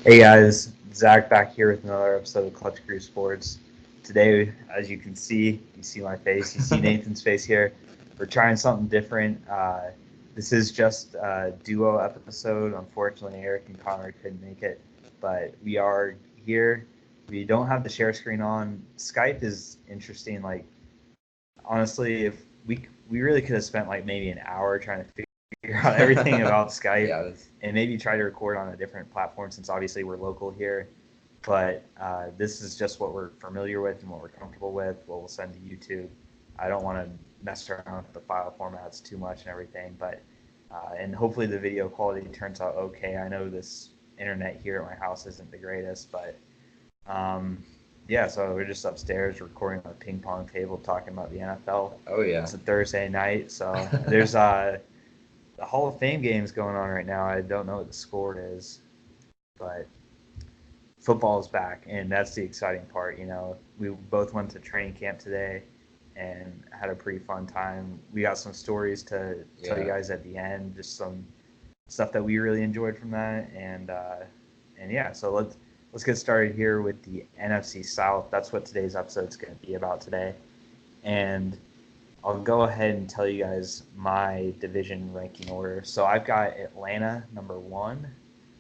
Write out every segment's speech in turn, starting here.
Hey guys, Zach back here with another episode of Clutch Crew Sports. Today, as you see my face, you see Nathan's face here. We're trying something different. This is just a duo episode. Unfortunately, Eric and Connor couldn't make it, but we are here. We don't have the share screen on. Skype is interesting. Like honestly, if we really could have spent like maybe an hour trying to figure out everything about Skype Yeah, that's, and maybe try to record on a different platform since obviously we're local here. But this is just what we're familiar with and what we're comfortable with. What we'll send to YouTube. I don't want to mess around with the file formats too much and everything, but and hopefully the video quality turns out okay. I know this internet here at my house isn't the greatest, but um, yeah, so we're just upstairs recording on a ping pong table talking about the NFL. oh yeah. It's a Thursday night, so there's the Hall of Fame games going on right now. I don't know what the score is, but football is back, and that's the exciting part. You know, we both went to training camp today and had a pretty fun time. We got some stories to tell you Yeah. guys at the end, just some stuff that we really enjoyed from that, and yeah. So let's get started here with the NFC South. That's what today's episode is going to be about today, and I'll go ahead and tell you guys my division ranking order. So I've got Atlanta number one,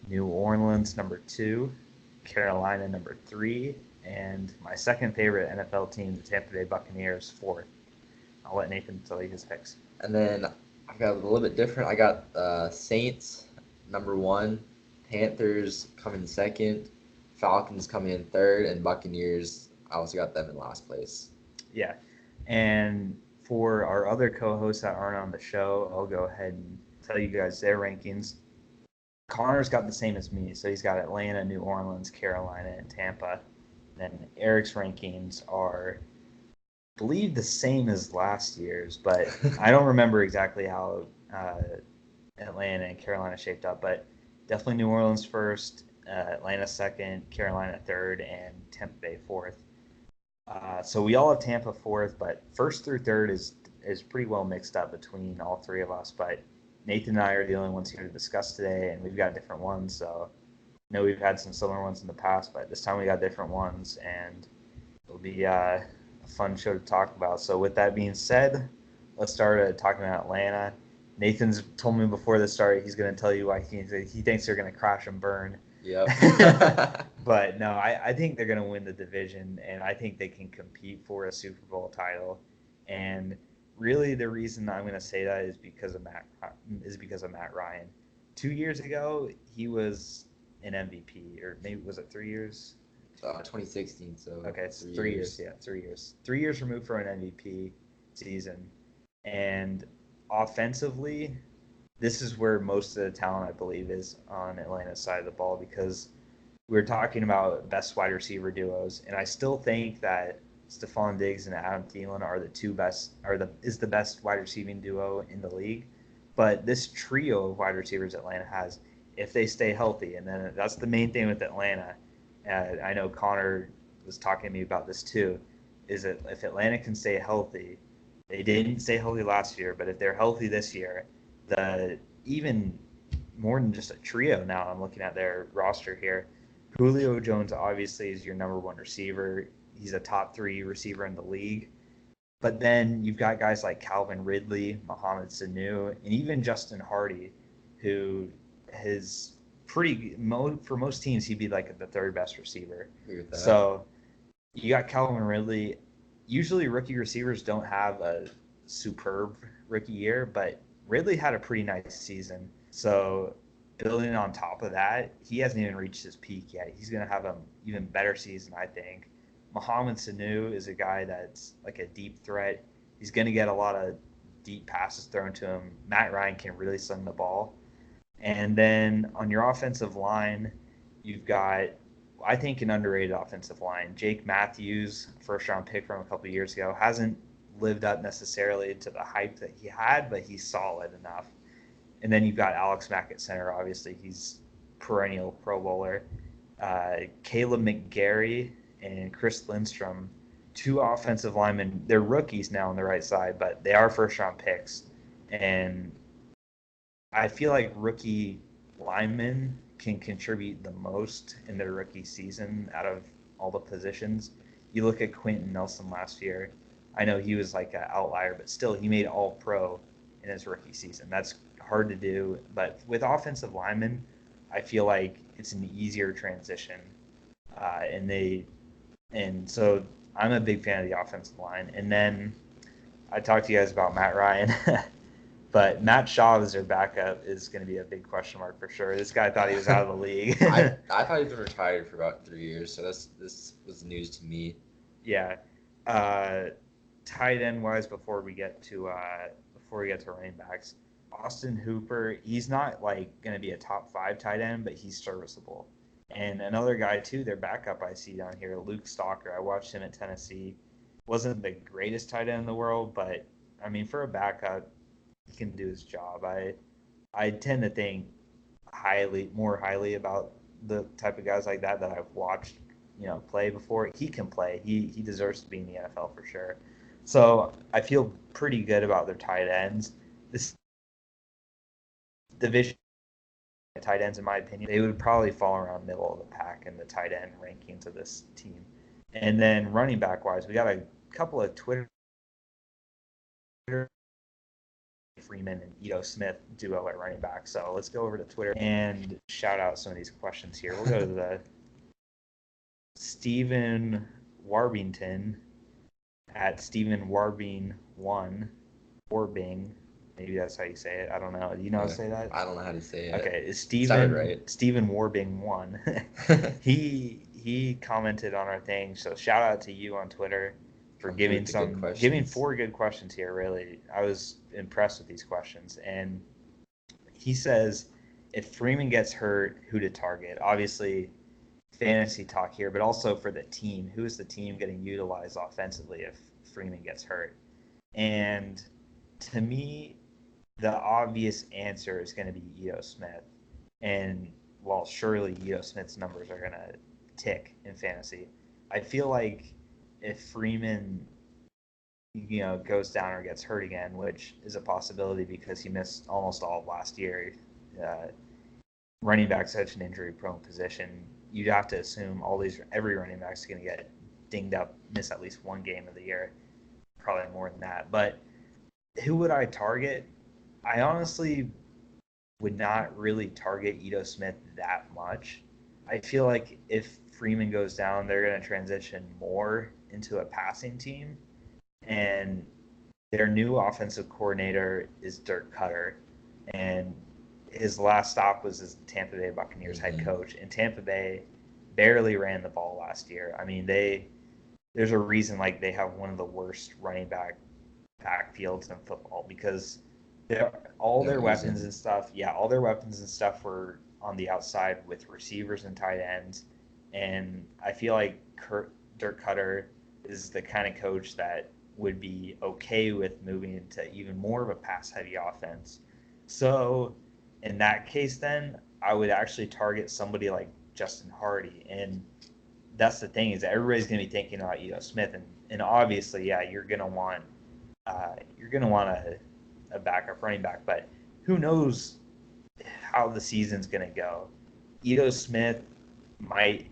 New Orleans number two, Carolina number three, and my second favorite NFL team, the Tampa Bay Buccaneers, fourth. I'll let Nathan tell you his picks. And then I got a little bit different. I got Saints number one, Panthers coming second, Falcons coming in third, and Buccaneers. I also got them in last place. Yeah. And for our other co-hosts that aren't on the show, I'll go ahead and tell you guys their rankings. Connor's got the same as me, so he's got Atlanta, New Orleans, Carolina, and Tampa. Then Eric's rankings are, I believe, the same as last year's, but I don't remember exactly how Atlanta and Carolina shaped up. But definitely New Orleans first, Atlanta second, Carolina third, and Tampa Bay fourth. So we all have Tampa fourth, but first through third is pretty well mixed up between all three of us. But Nathan and I are the only ones here to discuss today, and we've got different ones. So I know we've had some similar ones in the past, but this time we got different ones, and it'll be a fun show to talk about. So with that being said, let's start talking about Atlanta. Nathan's told me before the start he's going to tell you why he thinks they're going to crash and burn. Yep. But no, I think they're going to win the division, and I think they can compete for a Super Bowl title. And really, the reason I'm going to say that is because of Matt Ryan. 2 years ago, he was an MVP, or maybe was it 3 years? 2016. So Okay, it's 3 years. 3 years. Yeah, 3 years. 3 years removed from an MVP season, and offensively, this is where most of the talent I believe is on Atlanta's side of the ball because we were talking about best wide receiver duos, and I still think that Stephon Diggs and Adam Thielen are the two best, is the best wide receiving duo in the league. But this trio of wide receivers Atlanta has, if they stay healthy, and then that's the main thing with Atlanta. I know Connor was talking to me about this too. Is that if Atlanta can stay healthy, they didn't stay healthy last year, but if they're healthy this year, the even more than just a trio now. I'm looking at their roster here. Julio Jones obviously is your number one receiver. He's a top three receiver in the league. But then you've got guys like Calvin Ridley, Mohamed Sanu, and even Justin Hardy, who is pretty for most teams he'd be like the third best receiver. Agree with that. So you got Calvin Ridley. Usually rookie receivers don't have a superb rookie year, but Ridley had a pretty nice season. So building on top of that, he hasn't even reached his peak yet. He's going to have an even better season, I think. Mohamed Sanu is a guy that's like a deep threat. He's going to get a lot of deep passes thrown to him. Matt Ryan can really sling the ball. And then on your offensive line, you've got, I think, an underrated offensive line. Jake Matthews, first round pick from a couple of years ago, hasn't lived up necessarily to the hype that he had, but he's solid enough. And then you've got Alex Mack at center. Obviously, he's perennial Pro Bowler. Caleb McGarry and Chris Lindstrom, two offensive linemen. They're rookies now on the right side, but they are first round picks. And I feel like rookie linemen can contribute the most in their rookie season out of all the positions. You look at Quentin Nelson last year. I know he was like an outlier, but still he made All Pro in his rookie season. That's hard to do, but with offensive linemen, I feel like it's an easier transition, and so I'm a big fan of the offensive line. And then I talked to you guys about Matt Ryan. But Matt Shaw as their backup is going to be a big question mark for sure. This guy thought he was out of the league. I thought he'd been retired for about 3 years, so this was news to me. Yeah. Tight end wise, before we get to running backs, Austin Hooper, he's not like going to be a top 5 tight end, but he's serviceable. And another guy too, their backup I see down here, Luke Stalker. I watched him at Tennessee. Wasn't the greatest tight end in the world, but I mean for a backup, he can do his job. I tend to think more highly about the type of guys like that I've watched, play before. He can play. He deserves to be in the NFL for sure. So I feel pretty good about their tight ends. This division tight ends, in my opinion, they would probably fall around middle of the pack in the tight end rankings of this team. And then running back wise, we got a couple of Twitter Freeman and Ito Smith duo at running back. So let's go over to Twitter and shout out some of these questions here. We'll go to the Stephen Warbington at Stephen Warbing1 Warbing. Maybe that's how you say it. I don't know. Do you know how to say that? I don't know how to say it. Okay, it's Right. Stephen Warbing1. he commented on our thing. So shout out to you on Twitter for giving 4 good questions here. Really, I was impressed with these questions. And he says, if Freeman gets hurt, who to target? Obviously, fantasy talk here, but also for the team. Who is the team getting utilized offensively if Freeman gets hurt? And to me, the obvious answer is going to be Ito Smith. And while surely Ito Smith's numbers are going to tick in fantasy, I feel like if Freeman, goes down or gets hurt again, which is a possibility because he missed almost all of last year, running back's such an injury-prone position. You'd have to assume every running back's going to get dinged up, miss at least one game of the year, probably more than that. But who would I target? I honestly would not really target Ito Smith that much. I feel like if Freeman goes down, they're going to transition more into a passing team. And their new offensive coordinator is Dirk Cutter. And his last stop was as Tampa Bay Buccaneers head coach. And Tampa Bay barely ran the ball last year. I mean, there's a reason like they have one of the worst running backfields in football because all their weapons and stuff were on the outside with receivers and tight ends. And I feel like Dirk Cutter is the kind of coach that would be okay with moving into even more of a pass-heavy offense. So in that case, then I would actually target somebody like Justin Hardy. And that's the thing is everybody's going to be thinking about Ito Smith, and obviously, yeah, you're going to want a backup running back, but who knows how the season's going to go. Ito Smith might,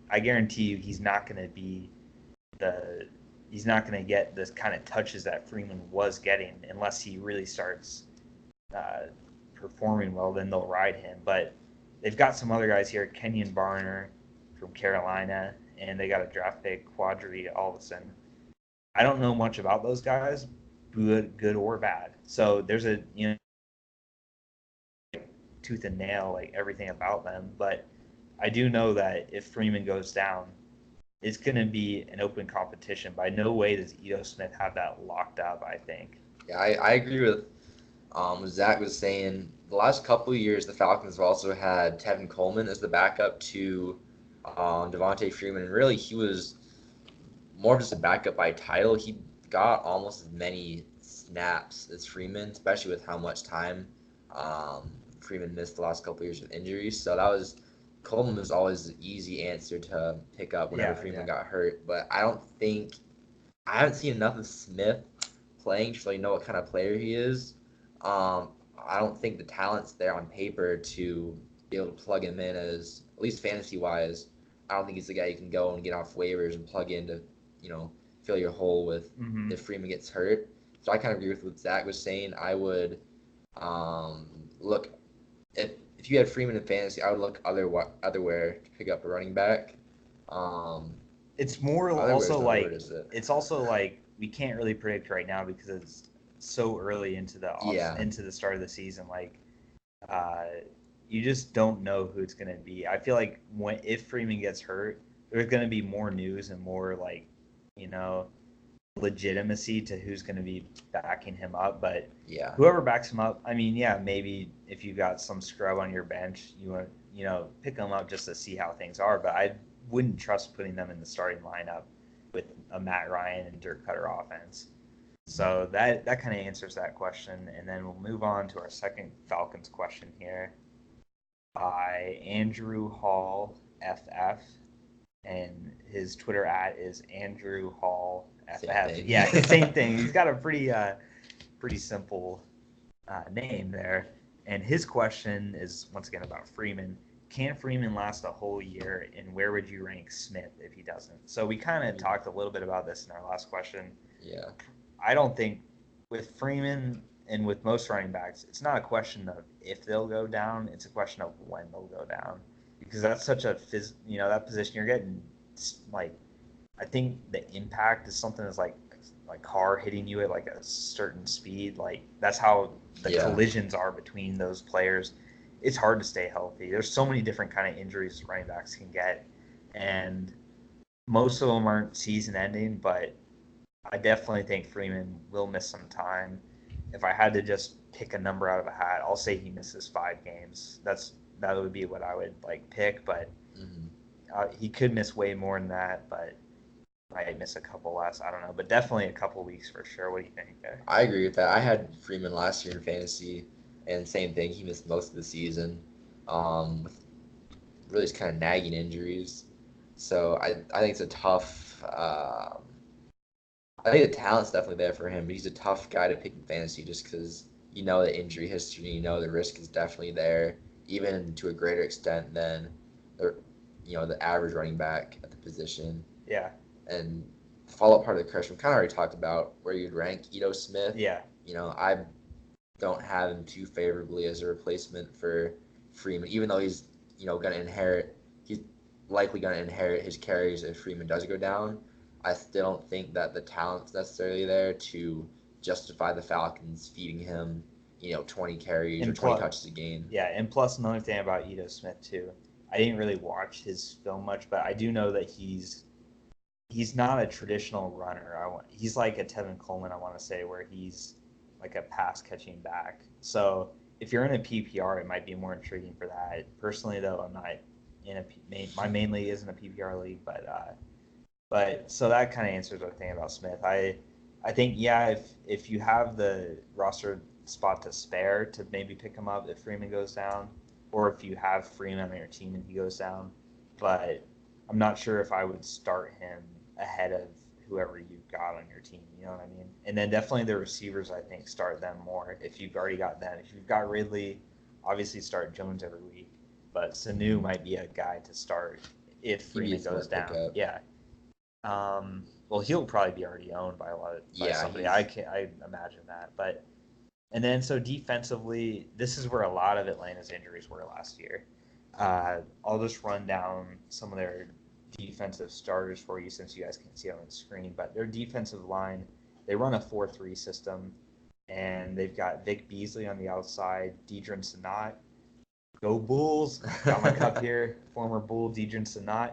I guarantee you he's not going to get the kind of touches that Freeman was getting unless he really starts performing well. Then they'll ride him. But they've got some other guys here, Kenyon Barner from Carolina, and they got a draft pick, Quadri Allison. I don't know much about those guys, good or bad. So there's a tooth and nail, like everything about them. But I do know that if Freeman goes down, it's going to be an open competition. By no way does Ito Smith have that locked up, I think. Yeah, I agree with what Zach was saying. The last couple of years, the Falcons have also had Tevin Coleman as the backup to Devontae Freeman. And really, he was more of just a backup by title. He got almost as many snaps as Freeman, especially with how much time Freeman missed the last couple of years with injuries. So Coleman was always the easy answer to pick up whenever Freeman got hurt. But I haven't seen enough of Smith playing to really know what kind of player he is. I don't think the talent's there on paper to be able to plug him in as, at least fantasy wise. I don't think he's the guy you can go and get off waivers and plug in to, fill your hole with Mm-hmm. if Freeman gets hurt. So I kind of agree with what Zach was saying. I would look if you had Freeman in fantasy, I would look otherwhere to pick up a running back. Um, It's more Otherwhere is also not a word, like is it? it's also like we can't really predict right now because it's so early Yeah, into the start of the season. Like uh, you just don't know who it's going to be. I feel like if Freeman gets hurt, there's going to be more news and more like you know legitimacy to who's going to be backing him up. But yeah, whoever backs him up, I mean, yeah, maybe if you got some scrub on your bench, you want pick them up just to see how things are. But I wouldn't trust putting them in the starting lineup with a Matt Ryan and Dirk Cutter offense. So that kind of answers that question, and then we'll move on to our second Falcons question here by Andrew Hall FF, and his Twitter is Andrew Hall same FF. thing. Yeah, same thing. He's got a pretty simple name there. And his question is once again about Freeman. Can Freeman last a whole year, and where would you rank Smith if he doesn't? So we kind of talked a little bit about this in our last question. Yeah, I don't think with Freeman and with most running backs, it's not a question of if they'll go down; it's a question of when they'll go down, because that's such a that position you're getting like I think the impact is something that's like car hitting you at like a certain speed. Like that's how the yeah, collisions are between those players. It's hard to stay healthy. There's so many different kind of injuries running backs can get, and most of them aren't season ending. But I definitely think Freeman will miss some time. If I had to just pick a number out of a hat, I'll say he misses 5 games. That would be what I would like pick, but hmm he could miss way more than that. But might miss a couple less. I don't know, but definitely a couple weeks for sure. What do you think there? I agree with that. I had Freeman last year in fantasy, and same thing. He missed most of the season, with really just kind of nagging injuries. So I think it's a tough. I think the talent's definitely there for him, but he's a tough guy to pick in fantasy just because the injury history, the risk is definitely there, even to a greater extent than the the average running back at the position. Yeah, And the follow up part of the question, we kind of already talked about where you'd rank Ito Smith. yeah, I don't have him too favorably as a replacement for Freeman, even though going to inherit. He's likely going to inherit his carries if Freeman does go down. I still don't think that the talent's necessarily there to justify the Falcons feeding him, 20 carries or and 20 plus, touches a game. yeah, and plus another thing about Ito Smith too. I didn't really watch his film much, but I do know that he's not a traditional runner. He's like a Tevin Coleman, I want to say, where he's like a pass catching back. So if you're in a PPR, it might be more intriguing for that. Personally, though, I'm not in my main league isn't a PPR league, but so that kind of answers our thing about Smith. I think yeah, if you have the roster spot to spare to maybe pick him up if Freeman goes down, or if you have Freeman on your team and he goes down, but I'm not sure if I would start him ahead of whoever you've got on your team. You know what I mean? And then definitely the receivers, I think, start them more if you've already got them. If you've got Ridley, obviously start Jones every week, but Sanu might be a guy to start if He'd be a Freeman goes smart down. pickup. Yeah. Well, he'll probably be already owned by Yeah, somebody. he's I imagine that. But and then so defensively, this is where a lot of Atlanta's injuries were last year. I'll just run down some of their defensive starters for you since you guys can see it on the screen. But their defensive line, they run a 4-3 system, and they've got Vic Beasley on the outside, Deidrin Sanat. Go Bulls! Got my cup here. Former Bull Deidrin Sanat.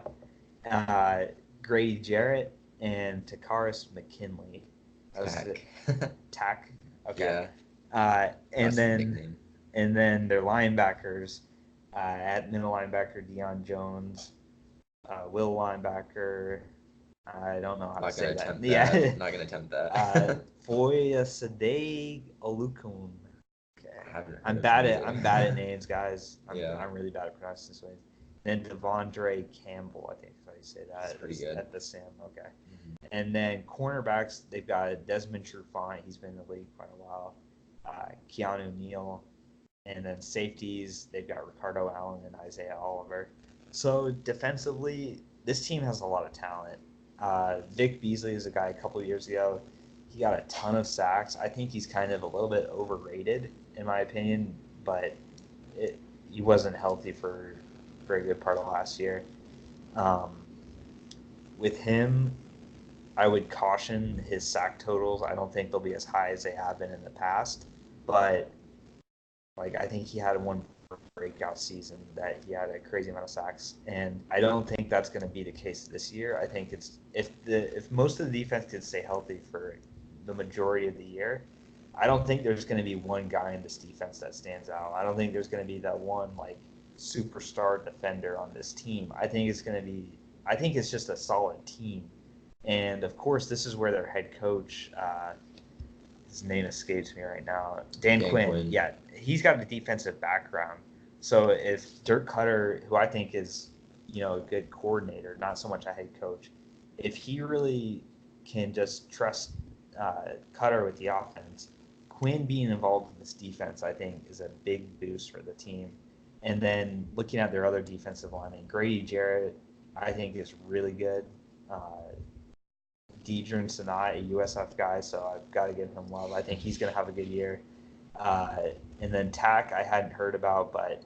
Uh, Grady Jarrett and Takaris McKinley. That was it. Tack. Tack. Okay. Yeah, And that's the then nickname. their linebackers at middle linebacker Deion Jones, will linebacker. I don't know how to Not gonna say that. attempt Yeah. that. Not gonna attempt that. Foya Sadeg Olukun. Okay. I haven't heard of him I'm bad at either. names, guys. Yeah, I'm really bad at pronouncing this way. Then Devondre Campbell, I think is how you say he's that pretty good. at the Sam. Okay. Mhm. And then cornerbacks, they've got Desmond Trufant. He's been in the league quite a while. Keanu Neal And then safeties, they've got Ricardo Allen and Isaiah Oliver. So defensively, this team has a lot of talent. Vic Beasley is a guy a couple of years ago. He got a ton of sacks. I think he's kind of a little bit overrated, in my opinion, but he wasn't healthy for a good part of last year. Um, with him, I would caution his sack totals. I don't think they'll be as high as they have been in the past, but like I think he had one breakout season that he had a crazy amount of sacks, and I don't think that's going to be the case this year. I think it's if most of the defense can stay healthy for the majority of the year, I don't think there's going to be one guy in this defense that stands out. I don't think there's going to be that one like superstar defender on this team. I think it's just a solid team, and of course this is where their head coach. His name escapes me right now. Dan Quinn. Yeah, he's got a defensive background. So if Dirk Cutter, who I think is, a good coordinator, not so much a head coach, if he really can just trust Cutter with the offense, Quinn being involved in this defense, I think, is a big boost for the team. And then looking at their other defensive linemen, Grady Jarrett, I think is really good. Deidre Sanai, a USF guy, so I've got to give him love. I think he's going to have a good year. And then Tack, I hadn't heard about, but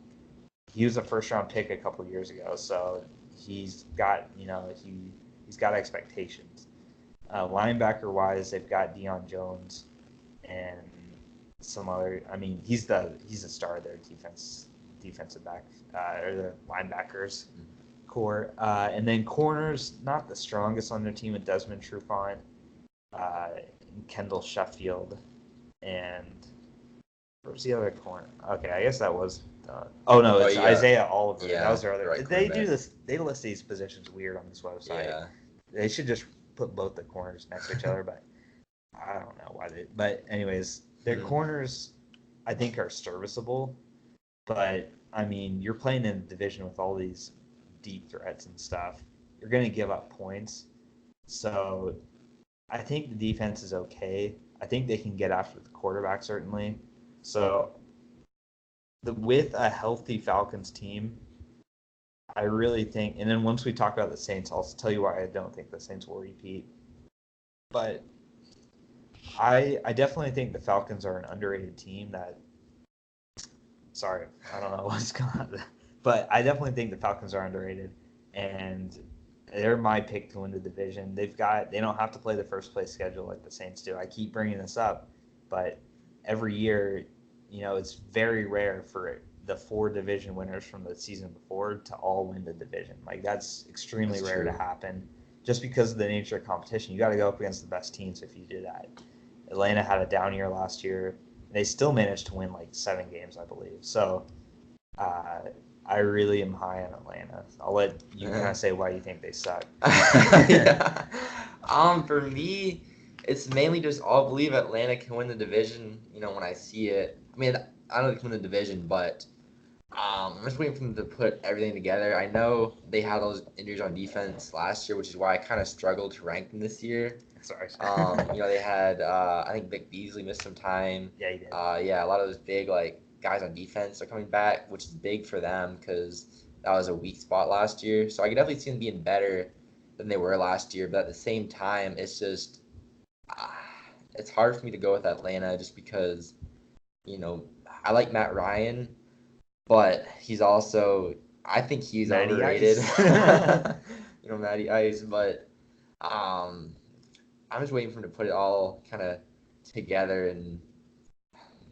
he was a first-round pick a couple years ago, so he's got, he's got expectations. Linebacker-wise, they've got Deion Jones and some other. I mean, he's the star of their defensive back or the linebackers. Mm-hmm. Core. And then corners, not the strongest on their team with Desmond Trufant, Kendall Sheffield, and where's the other corner? Okay, I guess that was. It's Isaiah Oliver. Yeah, that was their other. Right, they do this. They list these positions weird on this website. Yeah. They should just put both the corners next to each other, but I don't know why they. But anyways, their corners, I think, are serviceable. But I mean, you're playing in a division with all these deep threats and stuff. You're going to give up points. So I think the defense is okay. I think they can get after the quarterback, certainly. So with a healthy Falcons team, I really think, and then once we talk about the Saints, I'll tell you why I don't think the Saints will repeat. But I definitely think the Falcons are an underrated team that, sorry, I don't know what's going on. But I definitely think the Falcons are underrated, and they're my pick to win the division. They don't have to play the first place schedule like the Saints do. I keep bringing this up, but every year, it's very rare for the 4 division winners from the season before to all win the division. Like that's extremely rare to happen, just because of the nature of competition. You got to go up against the best teams if you do that. Atlanta had a down year last year, and they still managed to win like 7 games, I believe. So. I really am high on Atlanta. I'll let you kind of say why you think they suck. Yeah. For me, it's mainly just I'll believe Atlanta can win the division. When I see it. I mean, I don't know if they can win the division, but I'm just waiting for them to put everything together. I know they had those injuries on defense last year, which is why I kind of struggled to rank them this year. Sorry. They had I think Vic Beasley missed some time. Yeah, he did. A lot of those big guys on defense are coming back, which is big for them because that was a weak spot last year. So I could definitely see them being better than they were last year. But at the same time, it's just it's hard for me to go with Atlanta just because, I like Matt Ryan, but he's also I think he's Matty overrated. Matty Ice, but I'm just waiting for him to put it all kind of together and.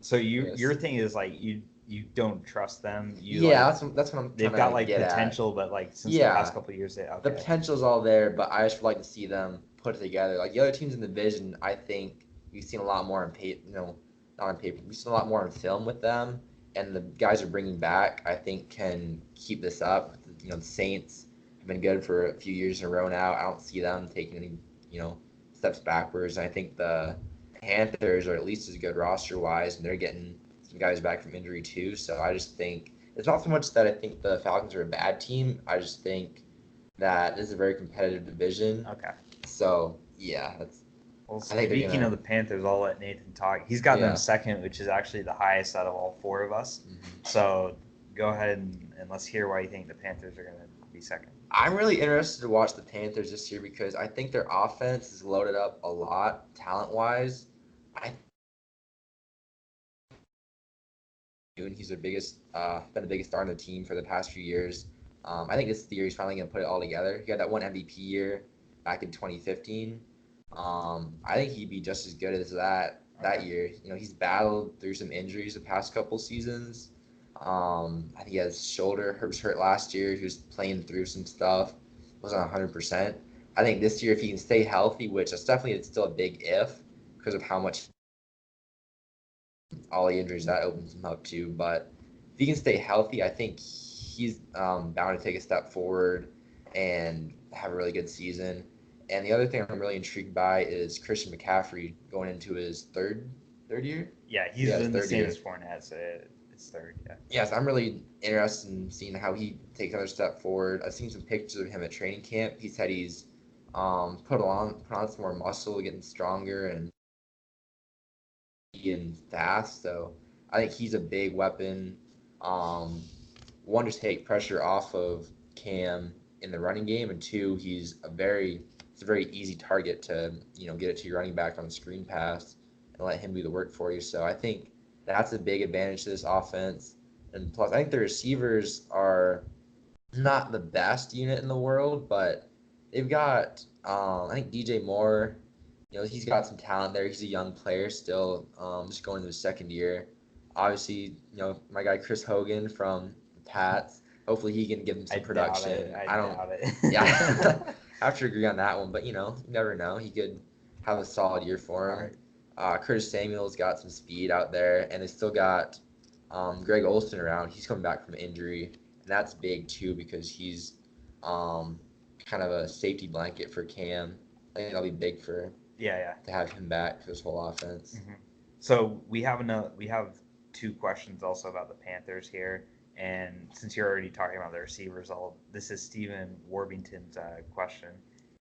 So your thing is you don't trust them. That's what I'm. They've got potential, but since the past couple of years, the potential's all there. But I just would like to see them put it together. Like the other teams in the division, I think we've seen a lot more on paper. Not on paper. We've seen a lot more on film with them, and the guys are bringing back. I think can keep this up. The Saints have been good for a few years in a row now. I don't see them taking any steps backwards. And I think the Panthers are at least as good roster-wise, and they're getting some guys back from injury too. So I just think it's not so much that I think the Falcons are a bad team. I just think that this is a very competitive division. Okay. So yeah, Well, I think they're speaking of gonna. the Panthers, I'll let Nathan talk. He's got them Yeah. second, which is actually the highest out of all four of us. Mhm. So go ahead and let's hear why you think the Panthers are going to be second. I'm really interested to watch the Panthers this year because I think their offense is loaded up a lot, talent wise. I he's their biggest, been the biggest star on the team for the past few years. I think this year he's finally gonna put it all together. He had that one MVP year back in 2015. I think he'd be just as good as that year. You know, he's battled through some injuries the past couple seasons. I think he has shoulder was hurt last year. He was playing through some stuff. Wasn't 100%. I think this year if he can stay healthy, which is definitely still a big if because of how much all the injuries that opens him up to. But if he can stay healthy, I think he's bound to take a step forward and have a really good season. And the other thing I'm really intrigued by is Christian McCaffrey going into his third year. Yeah, he's Yeah, his in the third same year. as Fournette, so it's third. Yeah. Yes, I'm really interested in seeing how he takes another step forward. I've seen some pictures of him at training camp. He said he's put on some more muscle, getting stronger and fast. So I think he's a big weapon. Um, One to take pressure off of Cam in the running game, and two, it's a very easy target to get it to your running back on a screen pass and let him do the work for you. So I think that's a big advantage to this offense. And plus, I think the receivers are not the best unit in the world, but they've got I think DJ Moore. You know, he's got some talent there. He's a young player still, just going into his second year. Obviously, my guy Chris Hogan from the Pats. Hopefully, he can give him I some doubt it. production. I I don't. doubt Yeah, it. I have to agree on that one. But you never know. He could have a solid year for All him. right. Curtis Samuel's got some speed out there, and they still got Greg Olson around. He's coming back from injury, and that's big too because he's um, kind of a safety blanket for Cam. I think that'll be big for Yeah, to have him back for this whole yeah. offense. So we have two questions also about the Panthers here, and since you're already talking about the receivers, this is Stephen Warbington's question.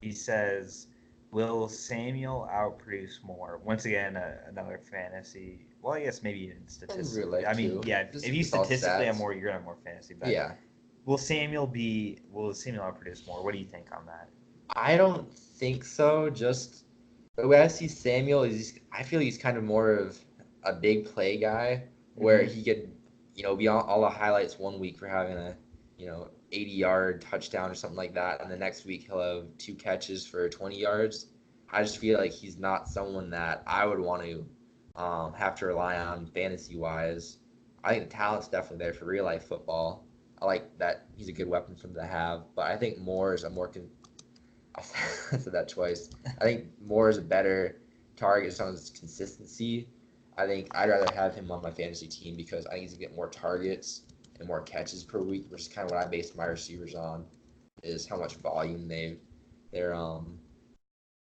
He says, "Will Samuel outproduce more?" Once again, another fantasy. Well, I guess maybe even In real statistically. life I mean, too. yeah, Just if you just all statistically have stats. more, you're gonna have more fantasy. But Yeah. will Samuel outproduce more? What do you think on that? I don't think so. Just the way I see Samuel is, I feel he's kind of more of a big play guy, where Mm-hmm. he could, be on all the highlights one week for having a, 80-yard touchdown or something like that, and the next week he'll have two catches for 20 yards. I just feel like he's not someone that I would want to have to rely on fantasy wise. I think the talent's definitely there for real life football. I like that he's a good weapon for them to have, but I think Moore is a more I said that twice. I think Moore is a better target as far as consistency. I think I'd rather have him on my fantasy team because I think he's gonna get more targets and more catches per week, which is kind of what I base my receivers on, is how much volume they're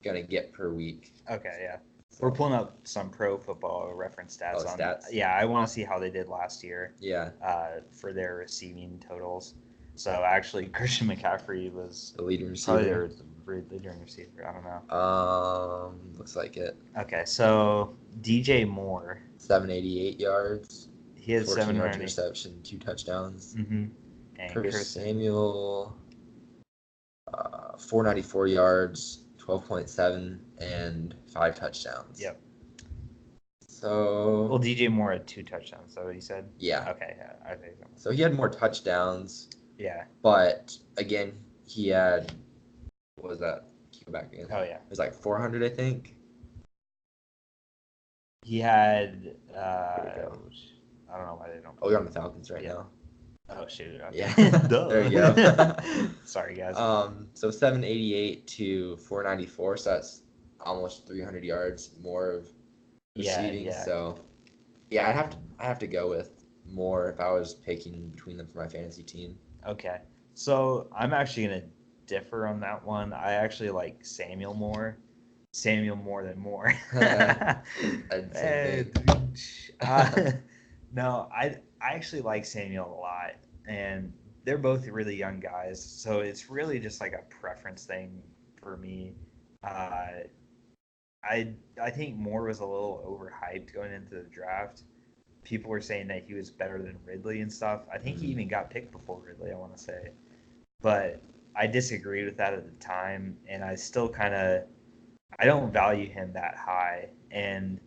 gonna get per week. Okay, yeah. We're So, pulling up some pro football reference oh, stats on. stats. Yeah, I want to see how they did last year Yeah, for their receiving totals. So actually, Christian McCaffrey was the leading probably receiver. their leading receiver. I don't know. Looks like it. Okay, so DJ Moore, 788 yards, he had 14 yards 700. reception, two touchdowns. Mm-hmm. And Curtis Chris, Samuel, 494 yards, 12.7, and five touchdowns. yep. So, Well, DJ Moore had two touchdowns. So he said. yeah. Okay, yeah, I think so. So he had more touchdowns, Yeah. but again, he had, what was that? Go back again. Oh yeah. It was like 400, I think. He had. Here we go. I don't know why they don't. Oh, you're on the Falcons right Yeah. now. Oh shoot! Okay. Yeah. Duh. There you go. Sorry, guys. So 788 to 494, so that's almost 300 yards more of receiving. Yeah. So yeah, I have to go with more if I was picking between them for my fantasy team. Okay. So I'm actually gonna differ on that one. I actually like Samuel more. Samuel more than more. I'd say uh, no, I actually like Samuel a lot, and they're both really young guys. So it's really just like a preference thing for me. I I think Moore was a little overhyped going into the draft. People were saying that he was better than Ridley and stuff. I think he even got picked before Ridley, I want to say. But I disagreed with that at the time, and I still kind of I don't value him that high. And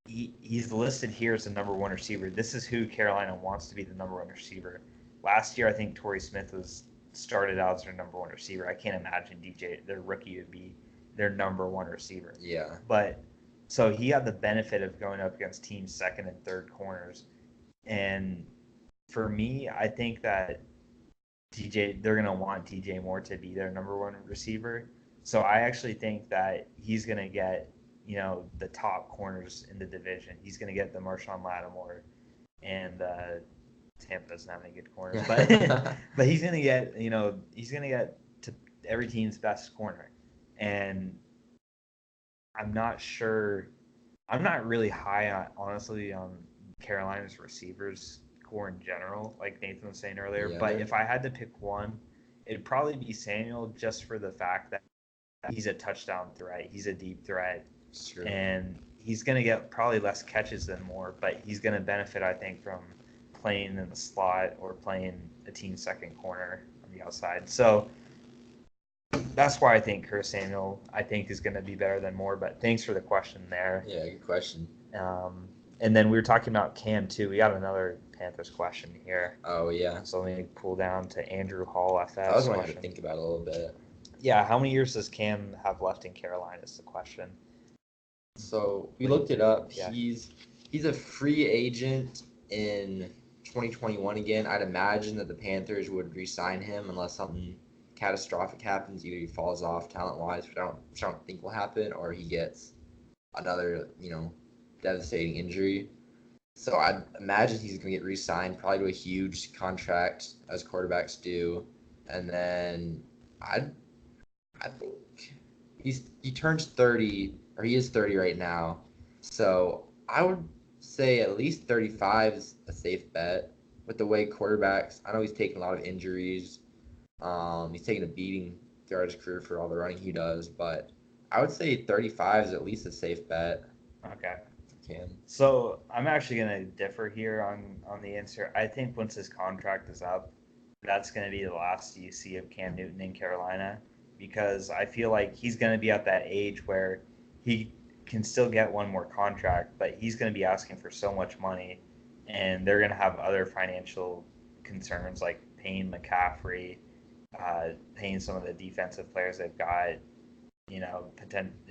he's listed here as the number one receiver. This is who Carolina wants to be the number one receiver. Last year, I think Torrey Smith was started out as their number one receiver. I can't imagine DJ, their rookie, would be their number one receiver. Yeah. But so he had the benefit of going up against teams second and third corners. And for me, I think that they're going to want DJ Moore to be their number one receiver. So I actually think that he's going to get, the top corners in the division. He's going to get the Marshawn Lattimore, and Tampa doesn't have any good corners, but but he's going to get, to every team's best corner. And I'm not sure. I'm not really high on, honestly, on Carolina's receivers core in general, like Nathan was saying earlier. Yeah, but if I had to pick one, it'd probably be Samuel, just for the fact that he's a touchdown threat. He's a deep threat. Sure. And he's going to get probably less catches than Moore, but he's going to benefit, I think, from playing in the slot or playing a team second corner on the outside. So that's why I think Curtis Samuel, I think, is going to be better than Moore. But thanks for the question there. Yeah, good question. And then we were talking about Cam too. We got another Panthers question here. Oh yeah. So let me pull down to Andrew Hall FS. I was going to think about it a little bit. Yeah, how many years does Cam have left in Carolina is the question. So we looked it up. Yeah. He's a free agent in 2021 again. I'd imagine that the Panthers would re-sign him unless something catastrophic happens. Either he falls off talent-wise, which I don't think will happen, or he gets another, devastating injury. So I'd imagine he's going to get re-signed, probably to a huge contract, as quarterbacks do. And then I think he turns 30, or he is 30 right now. So I would say at least 35 is a safe bet with the way quarterbacks. I know he's taken a lot of injuries. He's taken a beating throughout his career for all the running he does, but I would say 35 is at least a safe bet. Okay. Cam. So I'm actually going to differ here on the answer. I think once his contract is up, that's going to be the last you see of Cam Newton in Carolina, because I feel like he's going to be at that age where he can still get one more contract, but he's going to be asking for so much money, and they're going to have other financial concerns like paying McCaffrey, paying some of the defensive players they've got,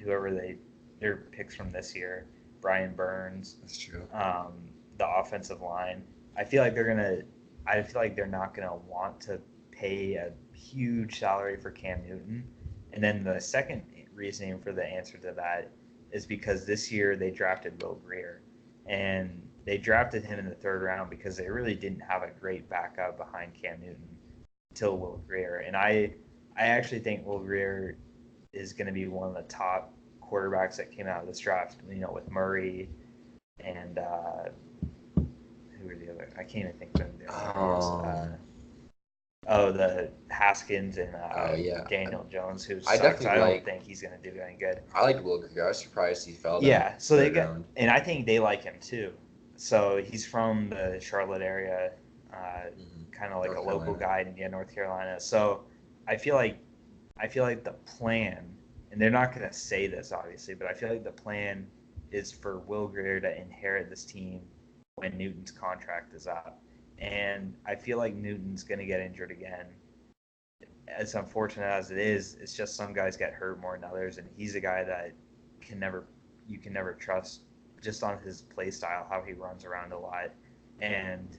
whoever their picks from this year, Brian Burns. That's true. The offensive line. I feel like they're not gonna want to pay a huge salary for Cam Newton. And then the second reasoning for the answer to that is because this year they drafted Will Grier, and they drafted him in the third round because they really didn't have a great backup behind Cam Newton until Will Grier. And I actually think Will Grier is going to be one of the top quarterbacks that came out of this draft, with Murray and who were the other? I can't even think of them. The Haskins and Daniel Jones, who sucks. I don't think he's going to do any good. I like Will Grier. I was surprised he fell. Yeah, so they got, and I think they like him too. So he's from the Charlotte area, kind of like North local guy in North Carolina. So I feel like the plan, and they're not going to say this obviously, but I feel like the plan is for Will Grier to inherit this team when Newton's contract is up. And I feel like Newton's going to get injured again. As unfortunate as it is, it's just some guys get hurt more than others, and he's a guy that you can never trust just on his play style, how he runs around a lot. And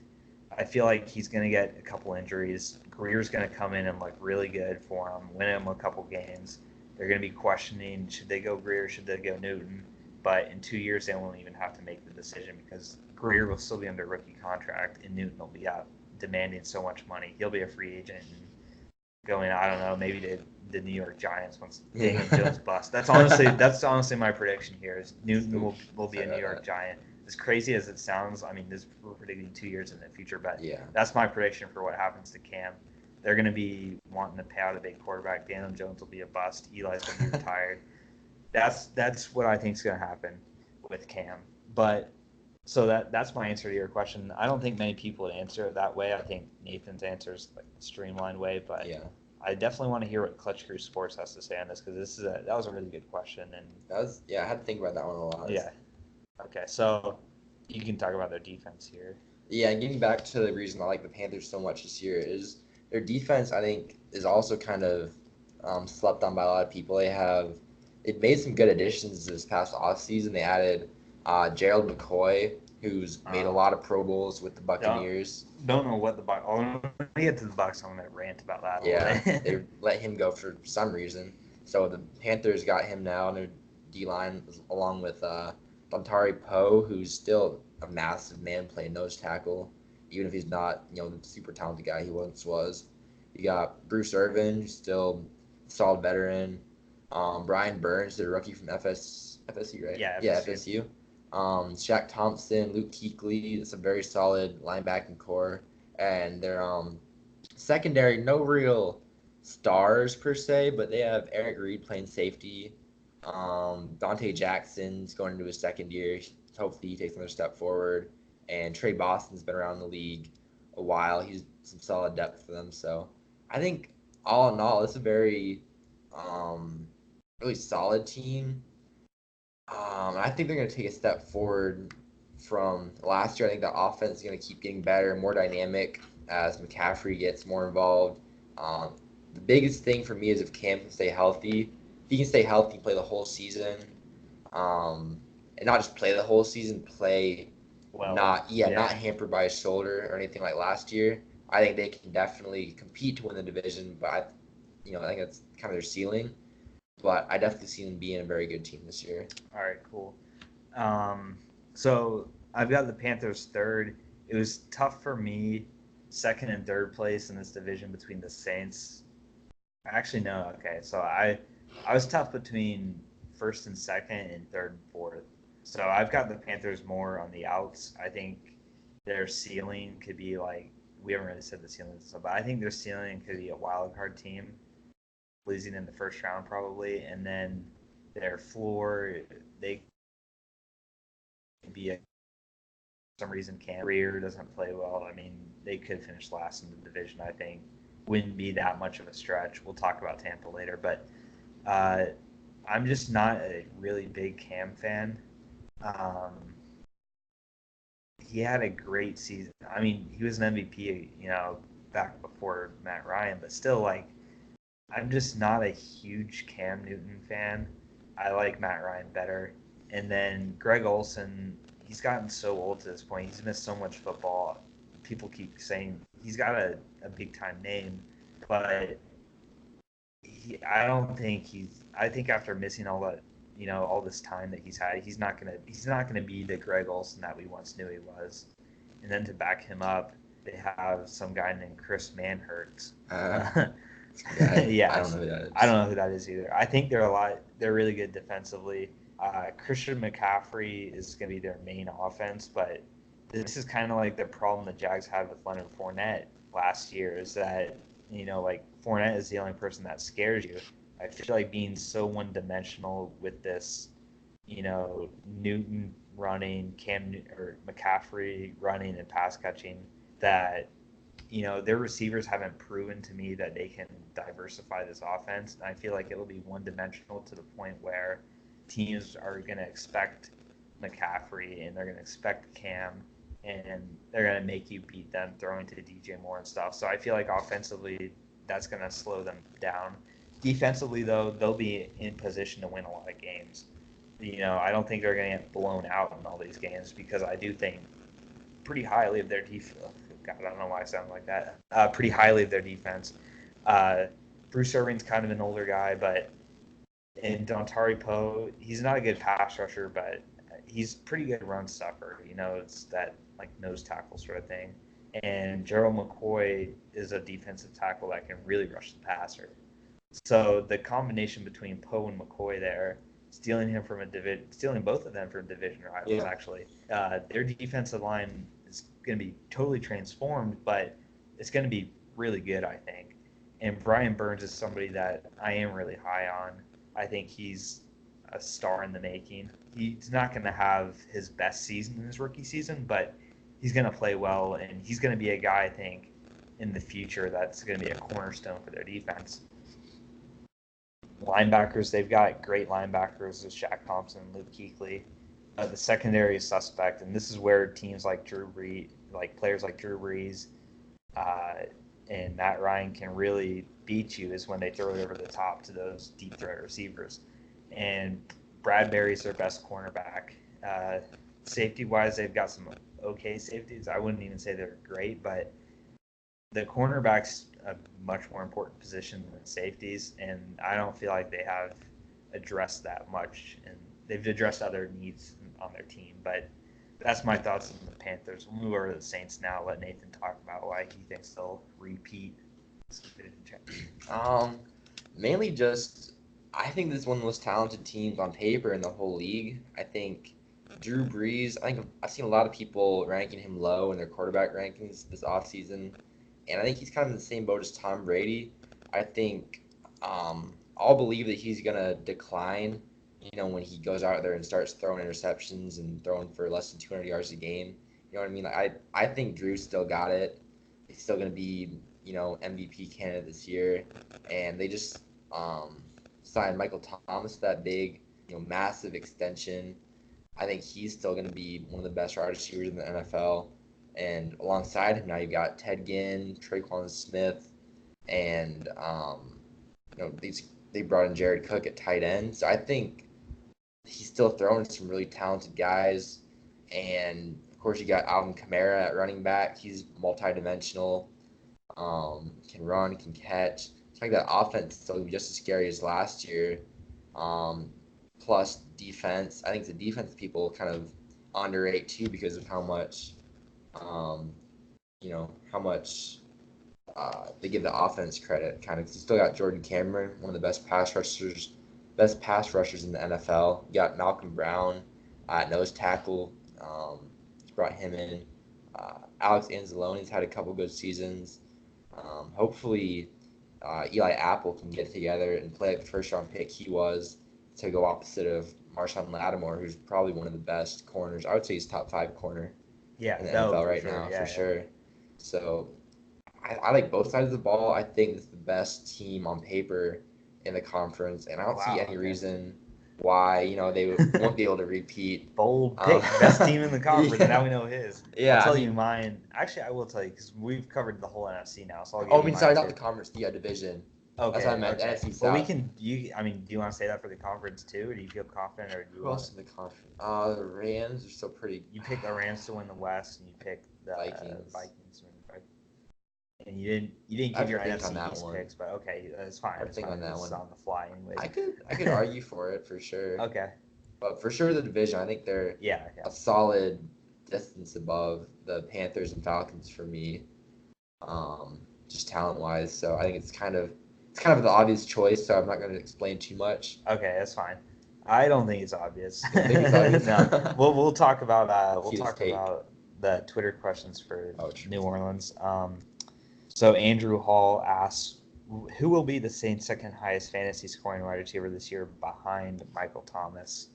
I feel like he's going to get a couple injuries. Greer's going to come in and look really good for him, win him a couple games. They're going to be questioning, should they go Grier, should they go Newton? But in 2 years, they won't even have to make the decision because Grier will still be under rookie contract, and Newton will be out demanding so much money. He'll be a free agent and going, I don't know, maybe to the New York Giants once Daniel Jones busts. That's honestly my prediction here is Newton will be a New York Giant. As crazy as it sounds, I mean, we're predicting 2 years in the future, but that's my prediction for what happens to Cam. They're going to be wanting to pay out a big quarterback. Daniel Jones will be a bust. Eli's going to be retired. That's what I think is going to happen with Cam. But so that's my answer to your question. I don't think many people would answer it that way. I think Nathan's answer is like a streamlined way, but Yeah, I definitely want to hear what Clutch Crew Sports has to say on this because that was a really good question. And I had to think about that one a lot. yeah, okay, so you can talk about their defense here. Yeah, and getting back to the reason I like the Panthers so much this year is their defense. I think is also kind of slept on by a lot of people. It made some good additions this past offseason. They added Gerald McCoy, who's made a Uh, lot of Pro Bowls with the don't Buccaneers. don't know what the Bucks. When we get to the Bucks, I'm gonna rant about that a little Yeah, they bit. let him go for some reason. So the Panthers got him now in their D line along with Dontari Poe, who's still a massive man playing nose tackle, even if he's not the super talented guy he once was. You got Bruce Irvin, who's still a solid veteran. Brian Burns, the rookie from FSU, right? Yeah, Yeah, FSU. FSU. Shaq Thompson, Luke Kuechly. It's a very solid linebacking core, and their secondary, no real stars per se, but they have Eric Reed playing safety. Dante Jackson's going into his second year. Hopefully, he takes another step forward. And Trey Boston's been around the league a while. He's some solid depth for them. So I think all in all, it's a very really solid team. I think they're going to take a step forward from last year. I think the offense is going to keep getting better, more dynamic as McCaffrey gets more involved. The biggest thing for me is if Cam can stay healthy. If he can stay healthy, play the whole season, and not just play the whole season, play Well, not yeah. hampered by his shoulder or anything like last year. I think they can definitely compete to win the division, but I think that's kind of their ceiling. But I definitely see them being a very good team this year. All right, cool. Um, so I've got the Panthers third. It was tough for me, second and third place in this division between the Saints. Actually, no. Okay, so I was tough between first and second and third and fourth. So I've got the Panthers more on the outs. I think their ceiling could be like we haven't really said the ceiling, but I think their ceiling could be a wild card team, losing in the first round probably, and then their floor they could be a some reason Cam Rear doesn't play well. I mean, they could finish last in the division. I think wouldn't be that much of a stretch. We'll talk about Tampa later, but uh, I'm just not a really big Cam fan. Um, he had a great season. I mean, he was an MVP, back before Matt Ryan, but still, like, I'm just not a huge Cam Newton fan. I like Matt Ryan better. And then Greg Olson, he's gotten so old to this point. He's missed so much football. People keep saying he's got a big time name, but I don't think I think after missing all that, all this time that he's had, he's not gonna be the Greg Olson that we once knew he was. And then to back him up, they have some guy named Chris Manhurts. I don't Yes, know who that I is. don't know who that is either. I think they're really good defensively. Christian McCaffrey is going to be their main offense, but this is kind of like the problem the Jags had with Leonard Fournette last year is that, like Fournette is the only person that scares you. I feel like being so one dimensional with this, Newton running, or McCaffrey running and pass catching that their receivers haven't proven to me that they can diversify this offense. And I feel like it'll be one dimensional to the point where teams are going to expect McCaffrey and they're going to expect Cam and they're going to make you beat them throwing to DJ Moore and stuff. So I feel like offensively, that's going to slow them down. Defensively, though, they'll be in position to win a lot of games. I don't think they're going to get blown out in all these games because I do think pretty highly of their defense. God, I don't know why I sound like that. Pretty highly of their defense. Uh, Bruce Irving's kind of an older guy, but and Dontari Poe, he's not a good pass rusher, but he's pretty good run stuffer. It's that like nose tackle sort of thing. And Gerald McCoy is a defensive tackle that can really rush the passer. So the combination between Poe and McCoy there, stealing both of them from division rivals, Yeah. actually, their defensive line is going to be totally transformed, but it's going to be really good, I think. And Brian Burns is somebody that I am really high on. I think he's a star in the making. He's not going to have his best season in his rookie season, but he's going to play well, and he's going to be a guy, I think, in the future that's going to be a cornerstone for their defense. Linebackers, they've got great linebackers with Shaq Thompson and Luke Kuechly. The secondary is suspect, and this is where teams like Drew Brees, like players like Drew Brees and Matt Ryan can really beat you is when they throw it over the top to those deep threat receivers. And Bradbury's their best cornerback. Safety-wise, they've got some okay safeties. I wouldn't even say they're great, but the cornerback's a much more important position than safeties, and I don't feel like they have addressed that much. And they've addressed other needs on their team, but that's my thoughts on the Panthers. We'll move over to the Saints now. Let Nathan talk about why he thinks they'll repeat. Mainly just I think this is one of the most talented teams on paper in the whole league. I think Drew Brees, I think I've seen a lot of people ranking him low in their quarterback rankings this offseason, and I think he's kind of in the same boat as Tom Brady. I think I'll believe that he's going to decline, when he goes out there and starts throwing interceptions and throwing for less than 200 yards a game. You know what I mean? Like, I think Drew's still got it. He's still going to be, MVP candidate this year. And they just signed Michael Thomas, that big, massive extension. I think he's still going to be one of the best wide receivers in the NFL. And alongside him now you've got Ted Ginn, Traquan Smith, and they brought in Jared Cook at tight end. So I think he's still throwing some really talented guys. And of course you got Alvin Kamara at running back. He's multidimensional, can run, can catch. I think that offense is still just as scary as last year. Plus defense. I think the defense people kind of underrate too because of how much they give the offense credit. Kind of, you still got Jordan Cameron, one of the best pass rushers in the NFL. You got Malcolm Brown at nose tackle. Brought him in. Alex Anzalone's had a couple good seasons. Hopefully, Eli Apple can get together and play like the first-round pick he was to go opposite of Marshawn Lattimore, who's probably one of the best corners. I would say he's top 5 corner in the NFL right now, for sure. So I like both sides of the ball. I think it's the best team on paper in the conference, and I don't see any reason why they won't be able to repeat. Bold pick, best team in the conference. Yeah. Now we know his. Yeah, I'll tell you mine. Actually, I will tell you because we've covered the whole NFC now. So I'll give you mine sorry, too. not the conference, the division. Okay, that's what I meant. NFC South. Well, we can. Do you want to say that for the conference too, or do you feel confident, or do you? Who else in the conference? The Rams are still pretty. You picked the Rams to win the West, and you picked the Vikings to win the Vikings. And you didn't give your NFC East picks, but okay, that's fine. I think on that one on the fly, anyways. I could argue for it for sure. Okay. But for sure, the division, I think they're a solid distance above the Panthers and Falcons for me, just talent-wise. So I think it's kind of the obvious choice. So I'm not going to explain too much. Okay, that's fine. I don't think it's obvious. You don't think it's obvious? No. We'll talk about about the Twitter questions for New Orleans. So Andrew Hall asks, who will be the Saints' second highest fantasy scoring wide receiver this year behind Michael Thomas?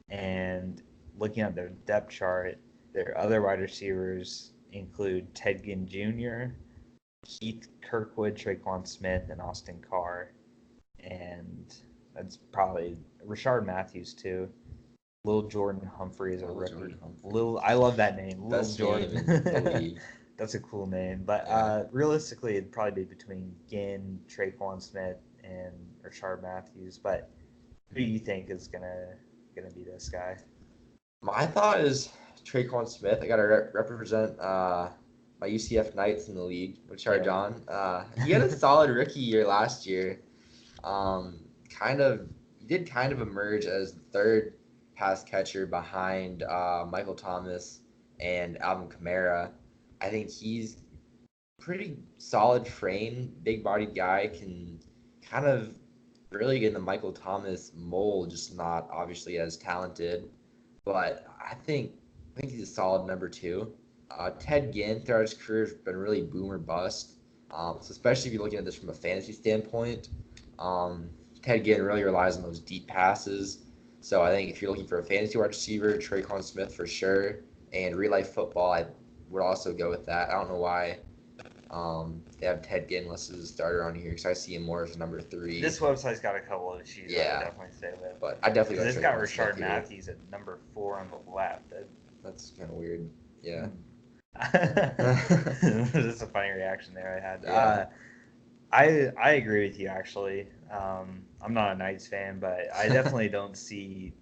And looking at their depth chart, their other wide receivers include Ted Ginn Jr., Keith Kirkwood, Traquan Smith, and Austin Carr. And that's probably Rashard Matthews, too. Lil Jordan Humphrey is a rookie. I love that name. Lil Jordan. That's a cool name. But realistically, it'd probably be between Ginn, Traquan Smith, and Rashard Matthews. But who do you think is gonna be this guy? My thought is Traquan Smith. I got to represent my UCF Knights in the league, which are John. He had a solid rookie year last year. He did kind of emerge as the third pass catcher behind Michael Thomas and Alvin Kamara. I think he's pretty solid frame, big-bodied guy, can kind of really get in the Michael Thomas mold, just not obviously as talented. But I think he's a solid number 2. Ted Ginn throughout his career has been really boom or bust. So especially if you're looking at this from a fantasy standpoint, Ted Ginn really relies on those deep passes. So I think if you're looking for a fantasy wide receiver, Traquan Smith for sure, and real life football, I would also go with that. I don't know why they have Ted Ginn listed as a starter on here because I see him more as number 3. This website's got a couple of issues I would Yeah, definitely stay with. but I definitely Because go it's got Traquan Smith Rashard here. Matthews at number 4 on the left. That's kind of weird. Yeah. That's a funny reaction there I had. Yeah. I agree with you actually. I'm not a Knights fan, but I definitely don't see.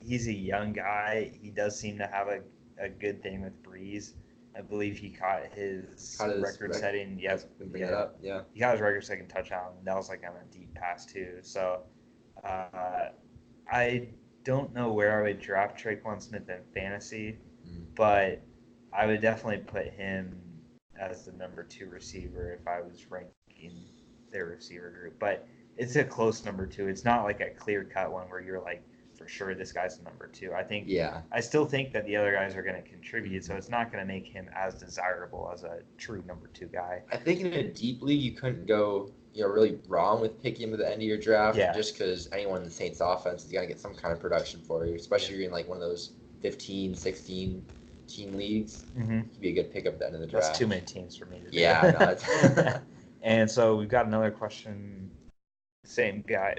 He's a young guy. He does seem to have a good thing with Breeze. I believe he caught his record-setting. Yes, bring it up. Yeah. He got his record-setting touchdown. That was like on a deep pass too. So I don't know where I would draft Traquan Smith in fantasy, but I would definitely put him as the number 2 receiver if I was ranking their receiver group. But it's a close number 2. It's not like a clear-cut one where you're like, for sure this guy's the number 2. I still think that the other guys are going to contribute, so it's not going to make him as desirable as a true number 2 guy. I think in a deep league you couldn't go really wrong with picking him at the end of your draft, just because anyone in the Saints offense is going to get some kind of production for you, especially if you're in like one of those 15, 16 team leagues. Could be a good pickup at the end of the draft. That's too many teams for me to do. Yeah. No, and so we've got another question. Same guy,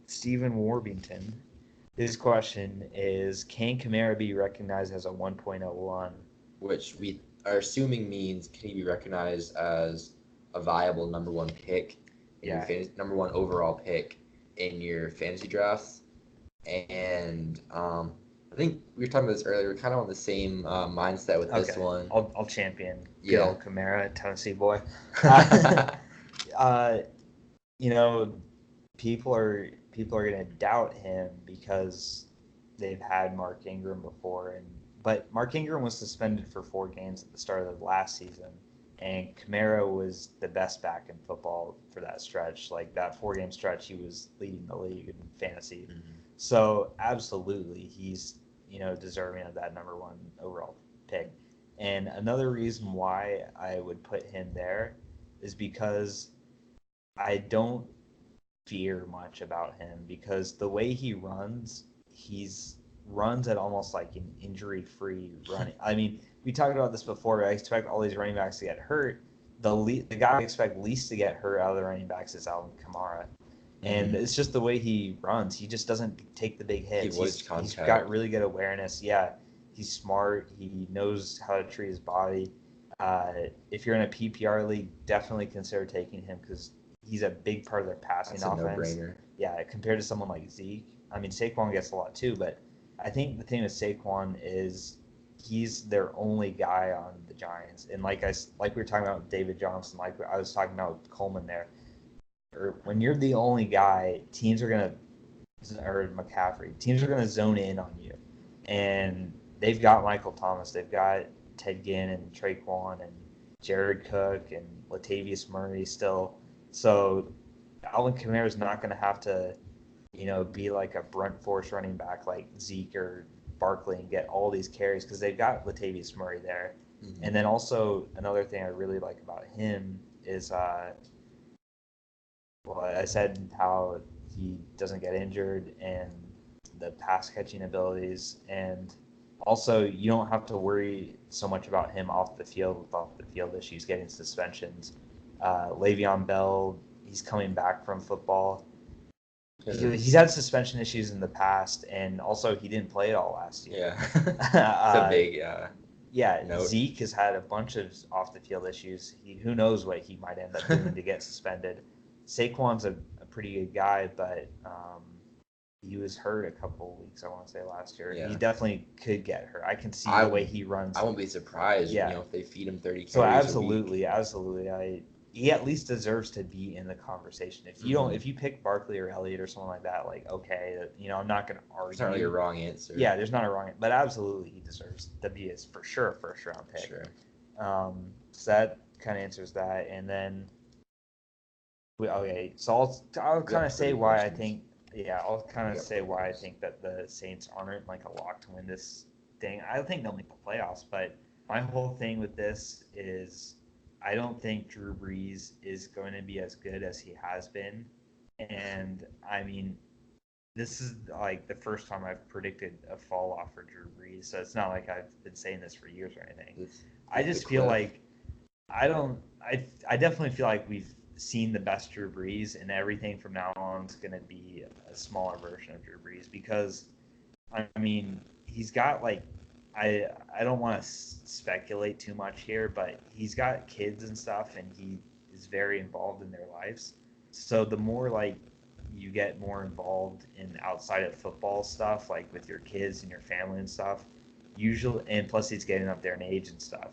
Stephen Warbington. His question is, can Kamara be recognized as a 1.01? Which we are assuming means, can he be recognized as a viable number 1 pick in your number 1 overall pick in your fantasy drafts? And I think we were talking about this earlier. We're kind of on the same mindset with this one. I'll champion good old Kamara, Tennessee boy. People are going to doubt him because they've had Mark Ingram before, but Mark Ingram was suspended for 4 games at the start of the last season, and Kamara was the best back in football for that stretch. Like that 4-game stretch, he was leading the league in fantasy. So absolutely, he's deserving of that number 1 overall pick. And another reason why I would put him there is because I don't fear much about him, because the way he runs at almost like an injury-free running. I mean, we talked about this before. I expect all these running backs to get hurt. The guy I expect least to get hurt out of the running backs is Alvin Kamara. And it's just the way he runs. He just doesn't take the big hits. He's got really good awareness. Yeah, he's smart. He knows how to treat his body. If you're in a PPR league, definitely consider taking him because he's a big part of their passing offense. No-brainer. Yeah, compared to someone like Zeke. I mean, Saquon gets a lot too, but I think the thing with Saquon is he's their only guy on the Giants. And like we were talking about with David Johnson, like I was talking about with Coleman there, or when you're the only guy, or McCaffrey, teams are gonna zone in on you. And they've got Michael Thomas, they've got Ted Ginn and Traquan and Jared Cook and Latavius Murray still. So Alvin Kamara is not going to have to, be like a brunt force running back like Zeke or Barkley and get all these carries because they've got Latavius Murray there. And then also another thing I really like about him is, I said how he doesn't get injured and the pass catching abilities, and also you don't have to worry so much about him off the field issues, getting suspensions. Le'Veon Bell, he's coming back from football. He's had suspension issues in the past, and also he didn't play at all last year. Yeah, it's a big note. Zeke has had a bunch of off-the-field issues. Who knows what he might end up doing to get suspended. Saquon's a pretty good guy, but he was hurt a couple weeks, I want to say, last year. Yeah. He definitely could get hurt. I can see the way he runs. I won't be surprised, if they feed him 30 carries So absolutely. He at least deserves to be in the conversation. If you pick Barkley or Elliott or someone like that, like, okay, I'm not going to argue. It's not really a wrong answer. Yeah, there's not a wrong answer. But absolutely, he deserves to be for sure a first-round pick. Sure. So that kind of answers that. And then, so I'll kind of say why I think that the Saints aren't like a lock to win this thing. I think they'll make the playoffs, but my whole thing with this is I don't think Drew Brees is going to be as good as he has been. And I mean, this is like the first time I've predicted a fall off for Drew Brees, so it's not like I've been saying this for years or anything. I This the just feel cliff. like I don't. I definitely feel like we've seen the best Drew Brees, and everything from now on is going to be a smaller version of Drew Brees because I mean he's got like I don't want to speculate too much here, but he's got kids and stuff, and he is very involved in their lives. So the more like you get more involved in outside of football stuff, like with your kids and your family and stuff, usually, and plus he's getting up there in age and stuff.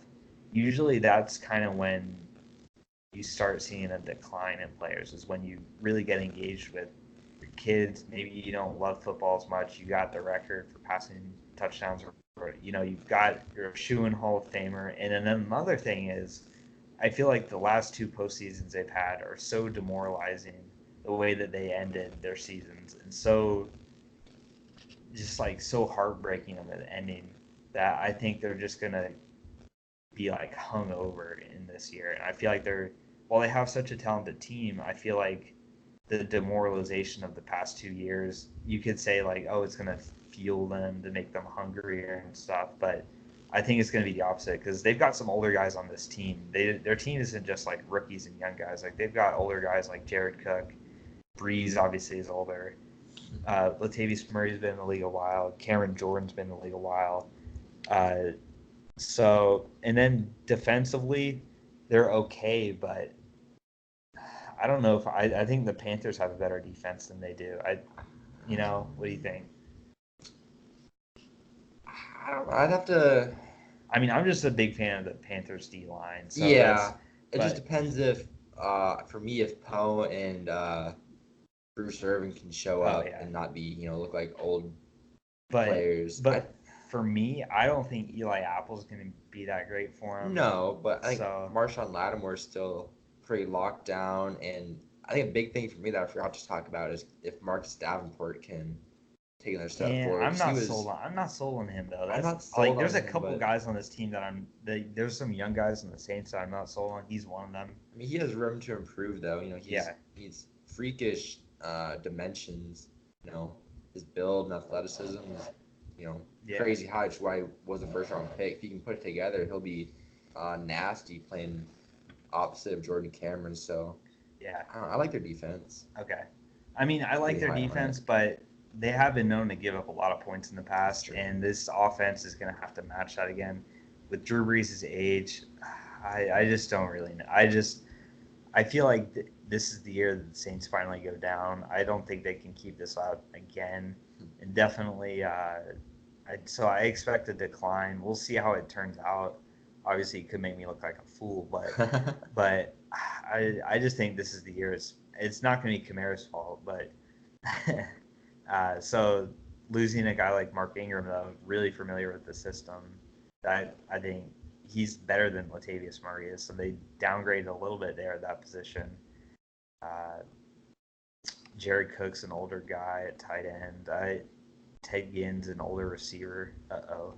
Usually, that's kind of when you start seeing a decline in players. Is when you really get engaged with your kids. Maybe you don't love football as much. You got the record for passing touchdowns, or you've got your shoe-in Hall of Famer. And then another thing is, I feel like the last two postseasons they've had are so demoralizing the way that they ended their seasons, and so just like so heartbreaking of an ending that I think they're just gonna be like hung over in this year. And I feel like while they have such a talented team, I feel like the demoralization of the past 2 years, you could say like, oh, it's gonna fuel them to make them hungrier and stuff, but I think it's going to be the opposite because they've got some older guys on this team. Their team isn't just like rookies and young guys. Like they've got older guys like Jared Cook, Breeze obviously is older. Latavius Murray's been in the league a while. Cameron Jordan's been in the league a while. Uh, and then defensively, they're okay, but I don't know if I think the Panthers have a better defense than they do. What do you think? I don't know. I'd have to. I mean, I'm just a big fan of the Panthers D line, so Yeah, it just but depends if, for me, if Poe and Bruce Irvin can show oh up yeah, and not be, look like old but players. but for me, I don't think Eli Apple's going to be that great for him. No, but I think So Marshawn Lattimore is still pretty locked down, and I think a big thing for me that I forgot to talk about is if Marcus Davenport can take another step and forward. 'Cause he was, I'm not sold on him though. I'm That's not like sold there's on a him, couple but guys on this team that there's some young guys on the Saints that I'm not sold on. He's one of them. I mean he has room to improve though. Yeah, He's freakish dimensions. His build and athleticism is yeah. crazy high. Which is why he was a first round pick. If he can put it together, he'll be nasty playing opposite of Jordan Cameron. So Yeah. I don't know, I like their defense. Okay. I mean, I like Pretty their high on it. defense, but they have been known to give up a lot of points in the That's past, true. and this offense is going to have to match that again. With Drew Brees' age, I just don't really know. I feel like this is the year that the Saints finally go down. I don't think they can keep this up again, and definitely. So I expect a decline. We'll see how it turns out. Obviously, it could make me look like a fool, but I just think this is the year. It's not going to be Kamara's fault, but so losing a guy like Mark Ingram, though, really familiar with the system, that I think he's better than Latavius Murray is. So they downgraded a little bit there at that position. Uh, Jared Cook's an older guy at tight end. Ted Ginn's an older receiver. Uh oh.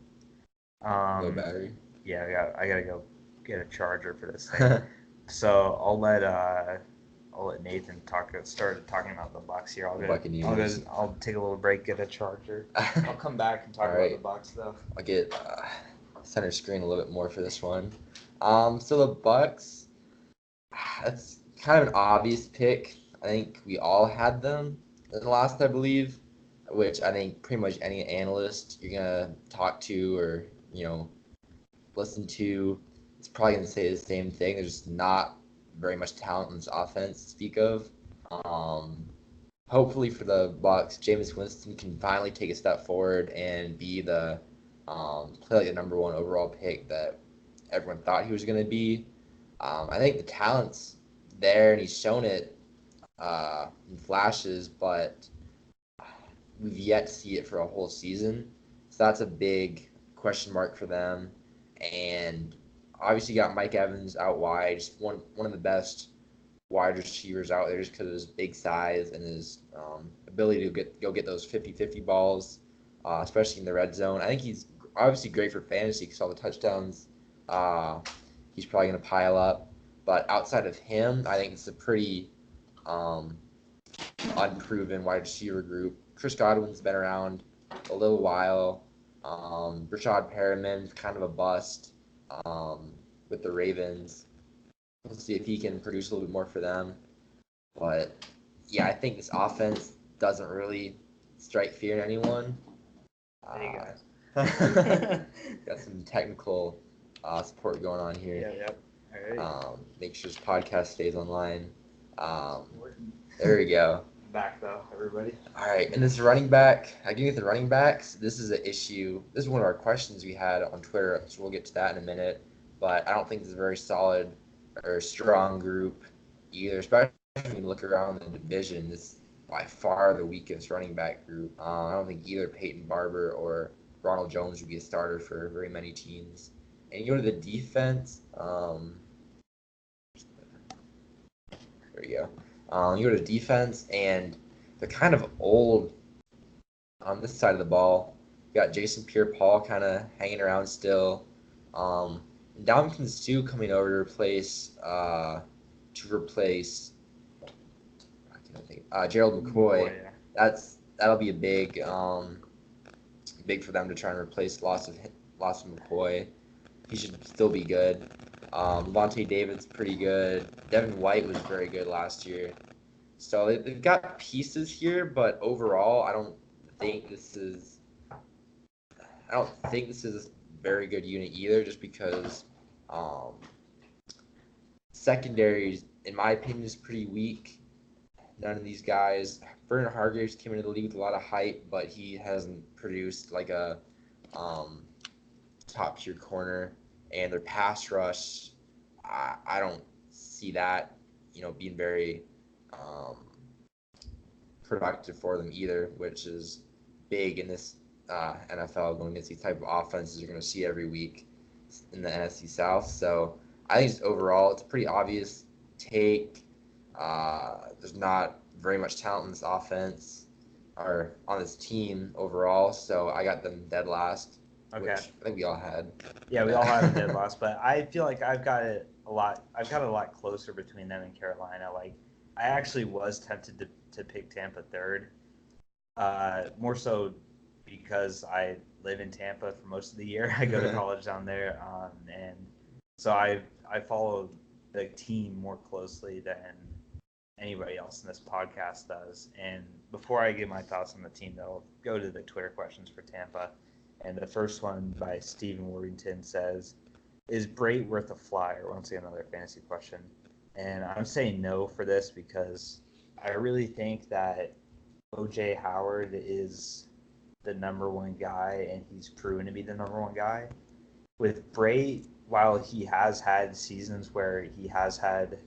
Low battery. Yeah, I gotta go get a charger for this thing. So I'll let Nathan start talking about the Bucks here. The Buccaneers. I'll take a little break, get a charger. I'll come back and talk All about the right. Bucks though. I'll get center screen a little bit more for this one. So the Bucks, that's kind of an obvious pick. I think we all had them in the last, I believe, which I think pretty much any analyst you're gonna talk to or listen to is probably gonna say the same thing. There's just not very much talent in this offense to speak of. Um, Hopefully for the Bucks, Jameis Winston can finally take a step forward and be the play like the number one overall pick that everyone thought he was going to be. I think the talent's there and he's shown it in flashes, but we've yet to see it for a whole season. So that's a big question mark for them. And obviously, you got Mike Evans out wide, just one of the best wide receivers out there just because of his big size and his ability to go get those 50-50 balls, especially in the red zone. I think he's obviously great for fantasy because all the touchdowns he's probably going to pile up. But outside of him, I think it's a pretty um, unproven wide receiver group. Chris Godwin's been around a little while. Rashad Perriman's kind of a bust with the Ravens. We'll see if he can produce a little bit more for them. But yeah, I think this offense doesn't really strike fear in anyone. There you go. Got some technical support going on here. Yep. All right. Make sure this podcast stays online. There we go. Back though, everybody. All right, and this running back, I get the running backs. This is an issue. This is one of our questions we had on Twitter, so we'll get to that in a minute. But I don't think this is a very solid or strong group either, especially when you look around the division. This is by far the weakest running back group. I don't think either Peyton Barber or Ronald Jones would be a starter for very many teams. And you go to the defense. There you go. You go to defense, and they're kind of old on this side of the ball. You got Jason Pierre-Paul kind of hanging around still. Ndamukong Suh coming over to replace Gerald McCoy. Yeah. That'll be a big for them to try and replace loss of McCoy. He should still be good. Levante David's pretty good. Devin White was very good last year. So they've got pieces here, but overall, I don't think this is a very good unit either, just because secondaries, in my opinion, is pretty weak. None of these guys. Vernon Hargreaves came into the league with a lot of hype, but he hasn't produced like a top tier corner. And their pass rush, I don't see that, being very productive for them either, which is big in this NFL, going against these type of offenses you're going to see every week in the NFC South. So I think overall it's a pretty obvious take. There's not very much talent in this offense or on this team overall, so I got them dead last. Okay. Which I think we all had. Yeah, we all have them dead last, but I feel like I've got it a lot closer between them and Carolina. Like, I actually was tempted to pick Tampa third, more so because I live in Tampa for most of the year. I go to college down there, and so I follow the team more closely than anybody else in this podcast does. And before I give my thoughts on the team, though, I'll go to the Twitter questions for Tampa. And the first one by Stephen Worthington says, is Brait worth a flyer? Once again, another fantasy question. And I'm saying no for this because I really think that O.J. Howard is the number one guy, and he's proven to be the number one guy. With Brait, while he has had seasons where he has had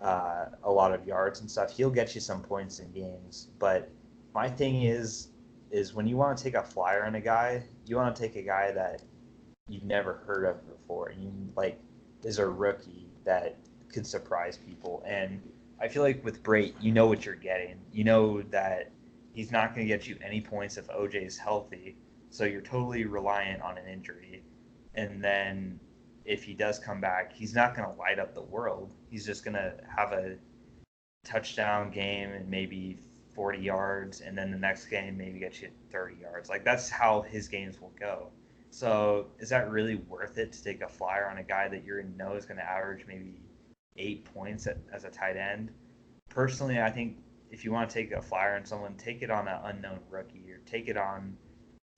a lot of yards and stuff, he'll get you some points in games. But my thing is when you want to take a flyer on a guy, you want to take a guy that you've never heard of before, and you is a rookie that could surprise people. And I feel like with Brait, you know what you're getting. You know that he's not going to get you any points if OJ is healthy, so you're totally reliant on an injury. And then if he does come back, he's not going to light up the world. He's just going to have a touchdown game and maybe 40 yards, and then the next game maybe get you 30 yards. Like, that's how his games will go. So is that really worth it to take a flyer on a guy that you know is going to average maybe 8 points as a tight end? Personally, I think if you want to take a flyer on someone, take it on an unknown rookie, or take it on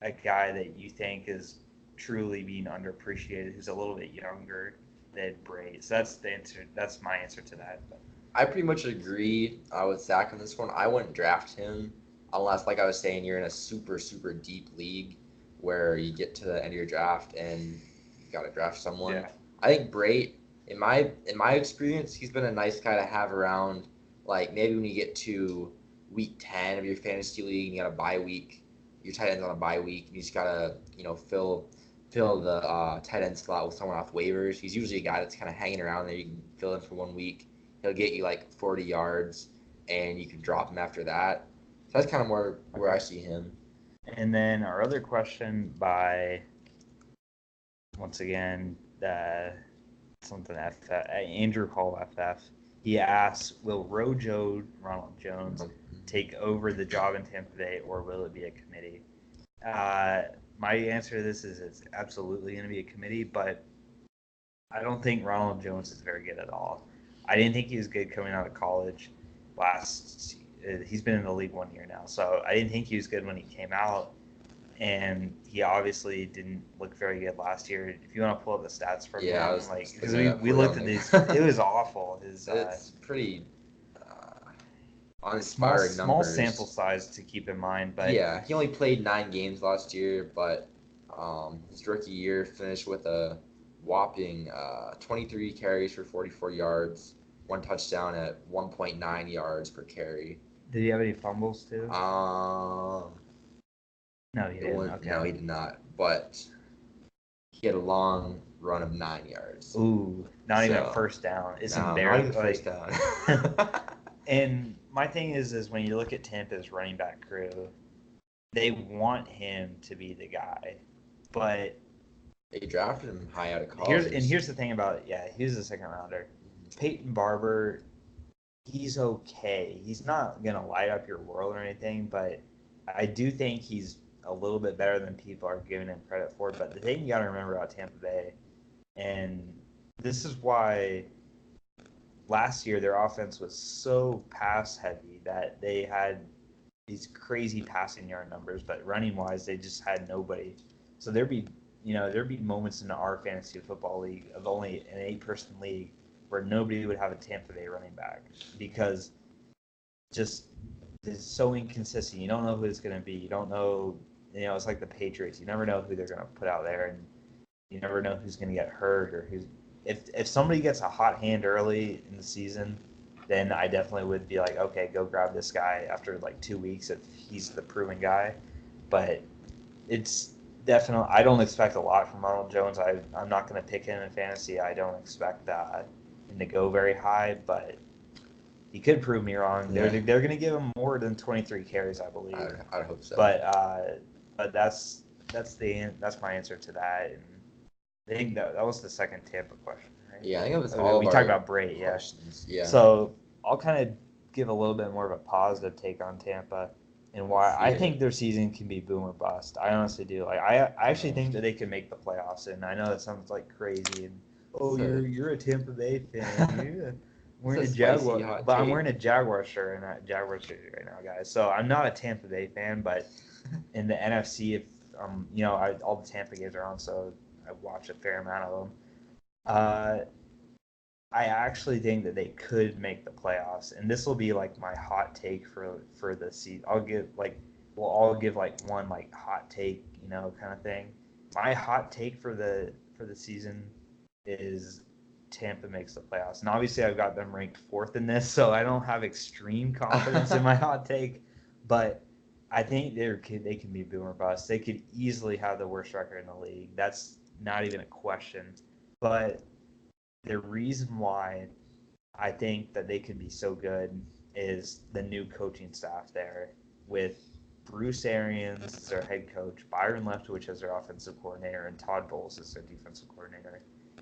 a guy that you think is truly being underappreciated, who's a little bit younger than Brait. So that's the answer. That's my answer to that. I pretty much agree with Zach on this one. I wouldn't draft him unless, like I was saying, you're in a super, super deep league where you get to the end of your draft and you got to draft someone. Yeah. I think Brait, in my experience, he's been a nice guy to have around. Like, maybe when you get to week 10 of your fantasy league and you got a bye week, your tight end's on a bye week, and you just got to, fill the tight end slot with someone off waivers. He's usually a guy that's kind of hanging around there. You can fill in for 1 week. He'll get you like 40 yards, and you can drop him after that. So that's kind of more where I see him. And then our other question by, once again, Andrew Hall FF. He asks, will Rojo Ronald Jones take over the job in Tampa Bay, or will it be a committee? Uh, my answer to this is it's absolutely going to be a committee, but I don't think Ronald Jones is very good at all. I didn't think he was good coming out of college last. He's been in the league 1 year now, so I didn't think he was good when he came out, and he obviously didn't look very good last year. If you want to pull up the stats from Yeah, I him, was like because thinking that we for you looked on at there. these, it was awful. His It's pretty small uninspiring small sample numbers. size to keep in mind, but Yeah, he only played 9 games last year, but his rookie year finished with a whopping 23 carries for 44 yards, 1 touchdown at 1.9 yards per carry. did he have any fumbles too? Um, No, he it didn't. went, Okay. no, he did not, but he had a long run of 9 yards. Ooh, not even a So, first down. It's no, not even embarrassing. first Like, down. and my thing is when you look at Tampa's running back crew, they want him to be the guy, but They drafted him high out of here's college. the thing about he's a second rounder. Peyton Barber, he's okay. He's not gonna light up your world or anything, but I do think he's a little bit better than people are giving him credit for. But the thing you got to remember about Tampa Bay, and this is why last year their offense was so pass heavy that they had these crazy passing yard numbers, but running wise they just had nobody. So there'd be moments in our fantasy football league of only an 8-person league where nobody would have a Tampa Bay running back because just it's so inconsistent. You don't know who it's going to be. You don't know. It's like the Patriots. You never know who they're going to put out there, and you never know who's going to get hurt or who's. If somebody gets a hot hand early in the season, then I definitely would be like, okay, go grab this guy after like 2 weeks if he's the proven guy. But it's definitely. I don't expect a lot from Ronald Jones. I'm not going to pick him in fantasy. I don't expect him to go very high, but he could prove me wrong. Yeah, They're going to give him more than 23 carries, I believe. I'd hope so. But that's my answer to that. And I think that was the second Tampa question, right? Yeah, I think it was Okay, all we of talked our about Bray, yeah. questions. Yeah. So I'll kind of give a little bit more of a positive take on Tampa and why Let's see I it. think their season can be boom or bust. I honestly do. Like I actually Oh. think that they can make the playoffs, and I know that sounds like crazy. And It's a, you're a Tampa Bay fan. You're wearing a it's a spicy Jaguar, hot but I'm take. wearing a Jaguar shirt and a Jaguar shirt right now, guys. So I'm not a Tampa Bay fan, but in the NFC, if all the Tampa games are on, so I watch a fair amount of them. Uh, I actually think that they could make the playoffs, and this will be like my hot take for the season. We'll all give like one like hot take, kind of thing. My hot take for the season is Tampa makes the playoffs, and obviously I've got them ranked fourth in this, so I don't have extreme confidence in my hot take, but I think they can be boom or bust. They could easily have the worst record in the league. That's not even a question, but the reason why I think that they could be so good is the new coaching staff there with Bruce Arians as their head coach, Byron Leftwich as their offensive coordinator, and Todd Bowles as their defensive coordinator.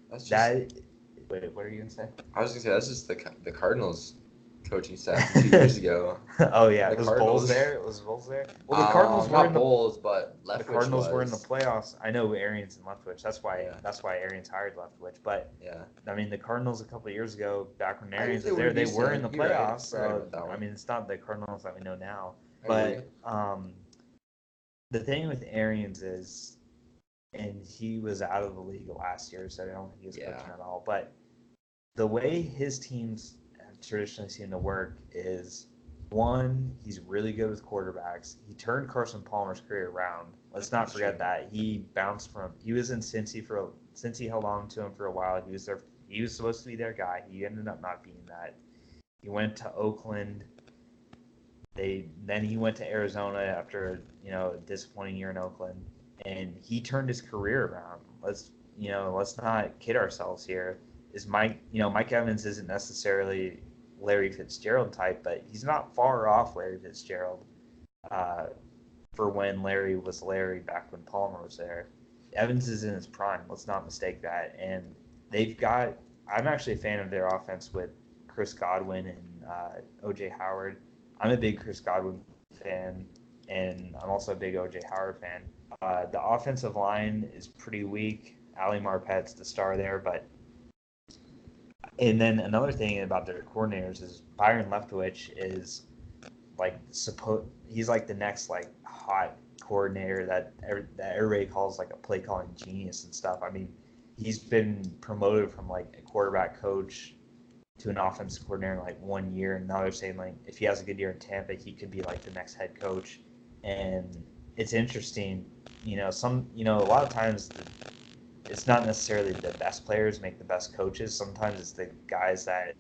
That's just. That wait, what are you gonna say? I was gonna say that's just the Cardinals coaching staff from 2 years ago. Oh yeah, The was Bowles Cardinals. there? Was Bowles there? Well, the Cardinals were Not in the Bowles, but the Leftwich Cardinals were in the was. playoffs. I know Arians and Leftwich. Yeah. That's why Arians hired Leftwich. But Yeah. I mean, the Cardinals a couple of years ago, back when I guess Arians they was were there, they were in decent. the You're right. playoffs. You're right So about that I one. mean, it's not the Cardinals that we know now. I agree. But the thing with Arians is, and he was out of the league last year, so I don't think he was coaching at all. But the way his teams have traditionally seemed to work is one, he's really good with quarterbacks. He turned Carson Palmer's career around. Let's not forget that. He was in Cincy held on to him for a while. He was supposed to be their guy. He ended up not being that. He went to Oakland. Then he went to Arizona after, a disappointing year in Oakland, and he turned his career around. Let's not kid ourselves here. Mike Evans isn't necessarily Larry Fitzgerald type, but he's not far off Larry Fitzgerald uh, for when Larry was Larry back when Palmer was there. Evans is in his prime. Let's not mistake that. And they've got. I'm actually a fan of their offense with Chris Godwin and O.J. Howard. I'm a big Chris Godwin fan, and I'm also a big O.J. Howard fan. The offensive line is pretty weak. Ali Marpet's the star there, and then another thing about their coordinators is Byron Leftwich is like he's like the next like hot coordinator that everybody calls like a play calling genius and stuff. I mean, he's been promoted from like a quarterback coach to an offensive coordinator in like 1 year, and now they're saying like if he has a good year in Tampa, he could be like the next head coach. And it's interesting, a lot of times it's not necessarily the best players make the best coaches. Sometimes it's the guys that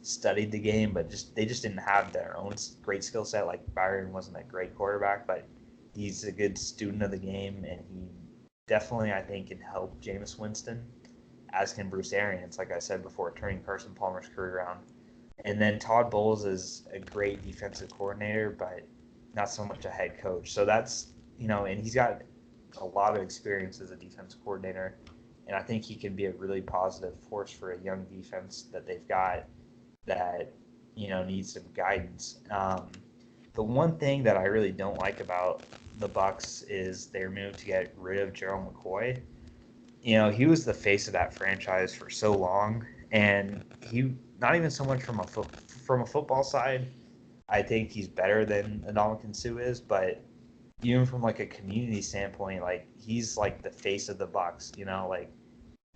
studied the game, but they just didn't have their own great skill set. Like Byron wasn't a great quarterback, but he's a good student of the game, and he definitely, I think, can help Jameis Winston, as can Bruce Arians, like I said before, turning Carson Palmer's career around. And then Todd Bowles is a great defensive coordinator, but not so much a head coach. So that's, and he's got a lot of experience as a defensive coordinator, and I think he can be a really positive force for a young defense that they've got that, needs some guidance. The one thing that I really don't like about the Bucs is their move to get rid of Gerald McCoy. He was the face of that franchise for so long, and he not even so much from a football side. I think he's better than Ndamukong Suh is, but even from like a community standpoint, like he's like the face of the Bucs. Like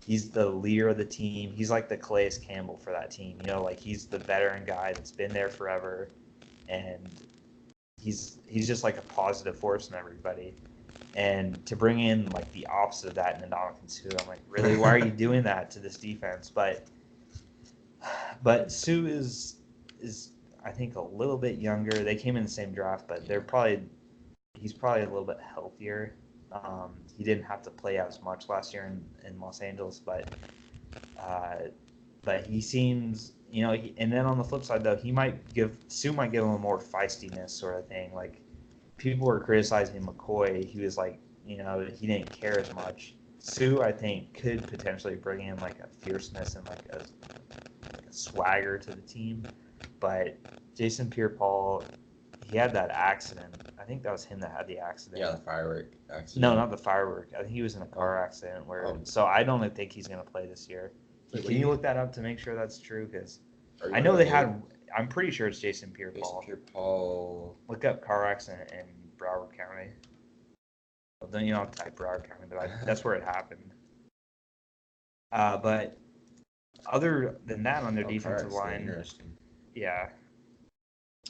he's the leader of the team. He's like the Calais Campbell for that team. Like he's the veteran guy that's been there forever, and he's just like a positive force in everybody. And to bring in like the opposite of that in Ndamukong Suh, I'm like, really, why are you doing that to this defense? But Suh is I think a little bit younger. They came in the same draft, but he's probably a little bit healthier. He didn't have to play as much last year in Los Angeles, but he seems, and then on the flip side though, Suh might give him a more feistiness sort of thing. Like people were criticizing McCoy, he was like, he didn't care as much. Suh, I think, could potentially bring in like a fierceness and like a swagger to the team, but Jason Pierre-Paul, he had that accident. I think that was him that had the accident. Yeah, the firework accident. No, not the firework. I think he was in a car accident so I don't think he's going to play this year. Can you look that up to make sure that's true? Because I know I'm pretty sure it's Jason Pierre-Paul. Jason Pierre-Paul. Look up car accident in Broward County. Well, then you don't have to type Broward County, but that's where it happened. But other than that, on their defensive line, yeah,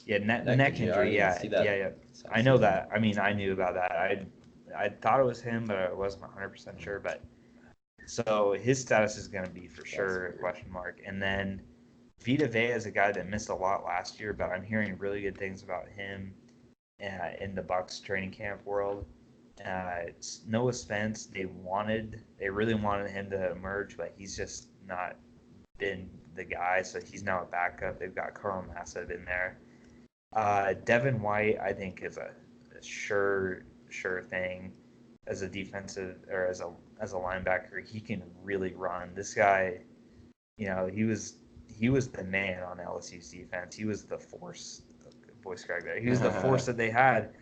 neck injury, yeah. I know that. I mean, I knew about that. I thought it was him, but I wasn't 100% sure. But so his status is going to be for sure a question mark. And then Vita Vea is a guy that missed a lot last year, but I'm hearing really good things about him in the Bucs training camp world. Noah Spence, they really wanted him to emerge, but he's just not been the guy, so he's now a backup. They've got Carl Nassib in there. Devin White, I think, is a sure thing as a defensive or as a linebacker. He can really run. This guy, he was the man on LSU's defense. He was the force. Voice crack there. He was the force that they had.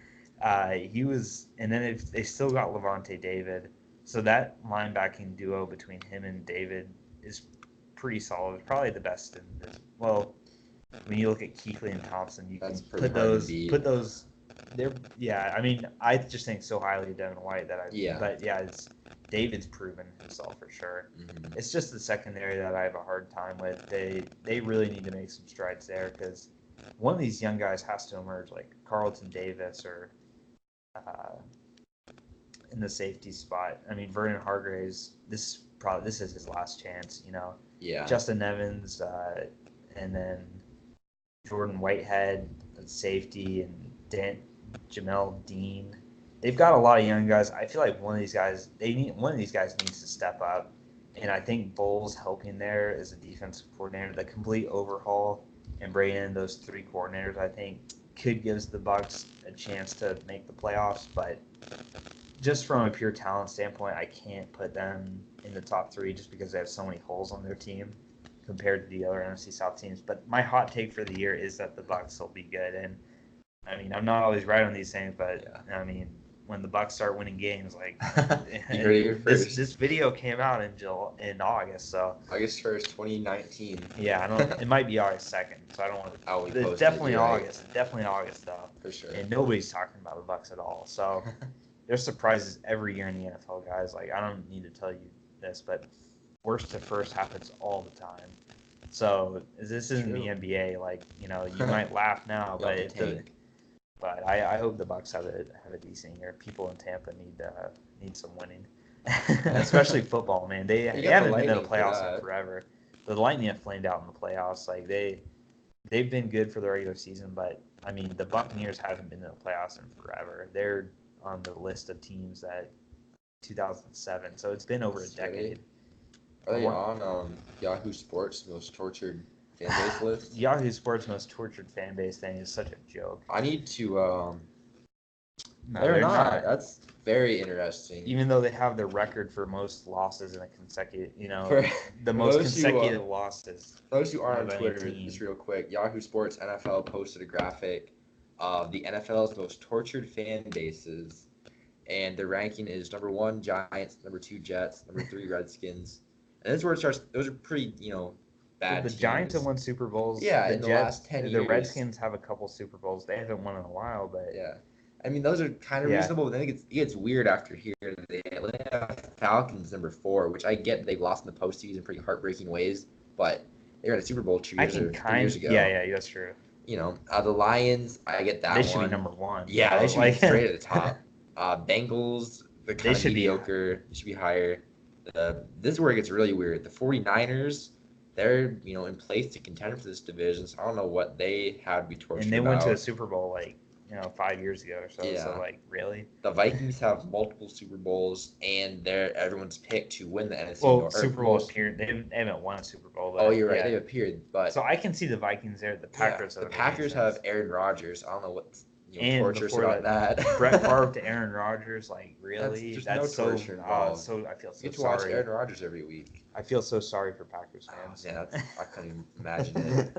And then they still got Levante David. So that linebacking duo between him and David is pretty solid. It's probably the best in this. Well, when you look at Kuechly and Thompson, you can put those. I mean, I just think so highly of Devin White that it's David's proven himself for sure. Mm-hmm. It's just the secondary that I have a hard time with. They really need to make some strides there because one of these young guys has to emerge, like Carlton Davis or in the safety spot. I mean, Vernon Hargraves. This is his last chance. Yeah. Justin Evans, and then Jordan Whitehead at safety, and Jamel Dean. They've got a lot of young guys. I feel like one of these guys needs to step up, and I think Bowles helping there as a defensive coordinator. The complete overhaul and bringing in those three coordinators, I think, could give the Bucs a chance to make the playoffs. But just from a pure talent standpoint, I can't put them in the top three just because they have so many holes on their team. compared to the other NFC South teams. But my hot take for the year is that the Bucs will be good. And I mean, I'm not always right on these things, but I mean, when the Bucs start winning games, like you heard it here first. This video came out in August, so August 1st, 2019. Yeah, I don't. It might be August 2nd, so I don't want to. It's definitely August. Right. Definitely August though. For sure. And nobody's talking about the Bucs at all. So there's surprises every year in the NFL, guys. Like I don't need to tell you this, but worst to first happens all the time. So this isn't the NBA. Like you might laugh now, but I hope the Bucs have a decent year. People in Tampa need some winning, especially football. Man, they haven't been in the playoffs in forever. The Lightning have flamed out in the playoffs. Like they've been good for the regular season, but I mean the Buccaneers haven't been in the playoffs in forever. They're on the list of teams that 2007. So it's been over a decade. Are they on Yahoo Sports most tortured fan base list? Yahoo Sports most tortured fan base thing is such a joke. I need to. No, they're not. That's very interesting. Even though they have the record for most losses in a consecutive, the most consecutive losses. For those who aren't on Twitter, just real quick, Yahoo Sports NFL posted a graphic of the NFL's most tortured fan bases, and the ranking is number 1 Giants, number 2 Jets, number 3 Redskins, and this is where it starts. Those are pretty, bad. The teams. Giants have won Super Bowls. Yeah, in the last 10 years. The Redskins have a couple Super Bowls. They haven't won in a while, but yeah. I mean, those are kind of reasonable, but then it gets weird after here. The Atlanta Falcons, number 4, which I get they've lost in the postseason in pretty heartbreaking ways, but they were in a Super Bowl 2 years ago. Yeah, that's true. The Lions, I get that one. They should be number 1. Yeah, they should be straight at the top. Bengals, they're kind of mediocre. They should be higher. This is where it gets really weird. The 49ers, they're, in place to contend for this division, so I don't know what they had to be tortured And they went to a Super Bowl, 5 years ago or so. Yeah. So, really? The Vikings have multiple Super Bowls, and they're everyone's picked to win the NFC. Well, Super Bowl appeared. They haven't won a Super Bowl. But, you're right. They've appeared, but so I can see the Vikings there. The Packers. The Packers have Aaron Rodgers. I don't know what torturous about that. Brett Favre to Aaron Rodgers, really? That's no torture involved. So I feel so you get to sorry. watch Aaron Rodgers every week. I feel so sorry for Packers fans. I couldn't even imagine it.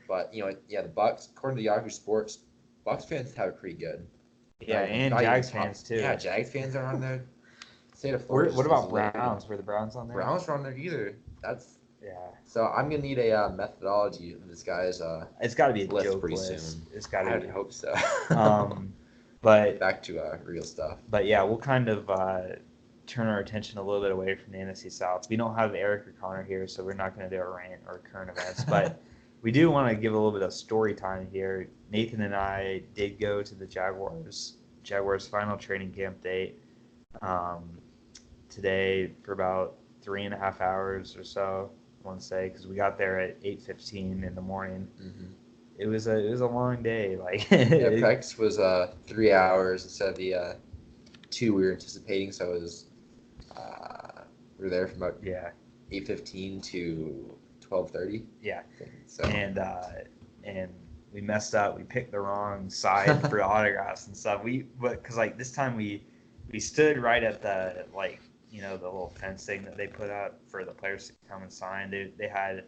But the Bucs, according to Yahoo Sports, Bucs fans have it pretty good. Yeah, and Jags fans too. Yeah, Jags fans are on there. State of Florida. What about Browns? Were the Browns on there? Browns were on there either. Yeah. So I'm gonna need a methodology of this guy's it's got to be a list joke pretty list. soon. It's got to be. I hope so. But back to real stuff. But yeah, we'll kind of turn our attention a little bit away from the NFC South. We don't have Eric or Connor here, so we're not going to do a rant or current events. But we do want to give a little bit of story time here. Nathan and I did go to the Jaguars final training camp date today for about 3.5 hours or so, I want to say, because we got there at 8:15 in the morning. Mm-hmm. It was a long day. Practice was 3 hours instead of the 2 we were anticipating. So it was we were there from about 8:15 to 12:30. Yeah. So and we messed up. We picked the wrong side for autographs and stuff. Because this time we stood right at the the little fence thing that they put out for the players to come and sign. They had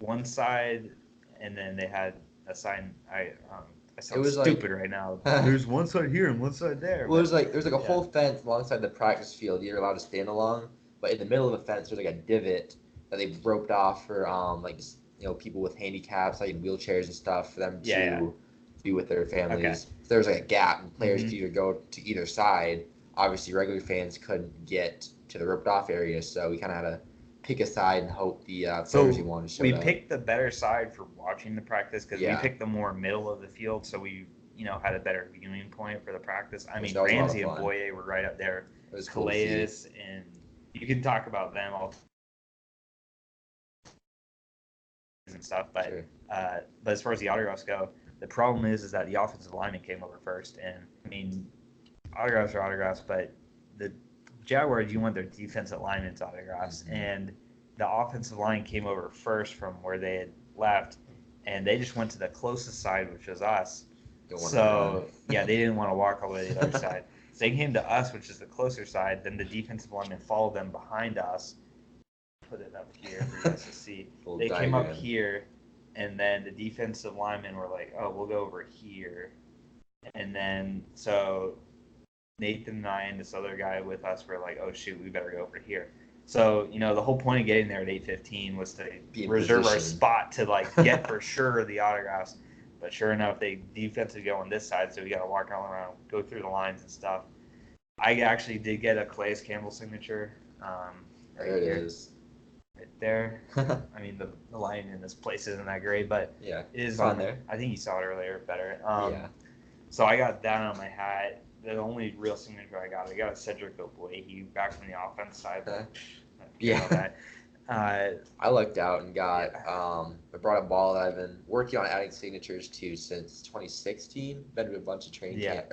one side, and then they had a sign. I sound stupid right now. There's one side here and one side there. Well, there's a whole fence alongside the practice field you're allowed to stand along, but in the middle of the fence there's a divot that they roped off for people with handicaps, in wheelchairs and stuff, for them to be with their families. Okay. So there was a gap, and players could either go to either side. Obviously, regular fans couldn't get to the roped off area, so we kind of had to pick a side and hope the players you wanted to show up. We picked the better side for watching the practice because we picked the more middle of the field, so we had a better viewing point for the practice. I mean, Ramsey and Boye were right up there. It was Calais, and you can talk about them all and stuff, but sure. But as far as the autographs go, the problem is that the offensive lineman came over first, and I mean, autographs are autographs, but the Jaguars, you want their defensive lineman's autographs, and the offensive line came over first from where they had left, and they just went to the closest side, which was us. So they didn't want to walk all the way to the other side. So they came to us, which is the closer side. Then the defensive lineman followed them behind us, put it up here for you guys to see. Full They came up diagram. here, and then the defensive linemen were like, "Oh, we'll go over here," and then so Nathan and I and this other guy with us were like, "Oh shoot, we better go over here." So the whole point of getting there at 8:15 was to reserve our spot to like get for sure the autographs. But sure enough, they defensive go on this side, so we got to walk all around, go through the lines and stuff. I actually did get a Calais Campbell signature. Right there it here. Is. Right there. I mean, the line in this place isn't that great, but yeah, it is on there. I think you saw it earlier better. Yeah. So I got that on my hat. The only real signature I got a Cedric Ogbuehi back from the offense side. Yeah. I lucked out and got I brought a ball that I've been working on adding signatures to since 2016. Been to a bunch of training camp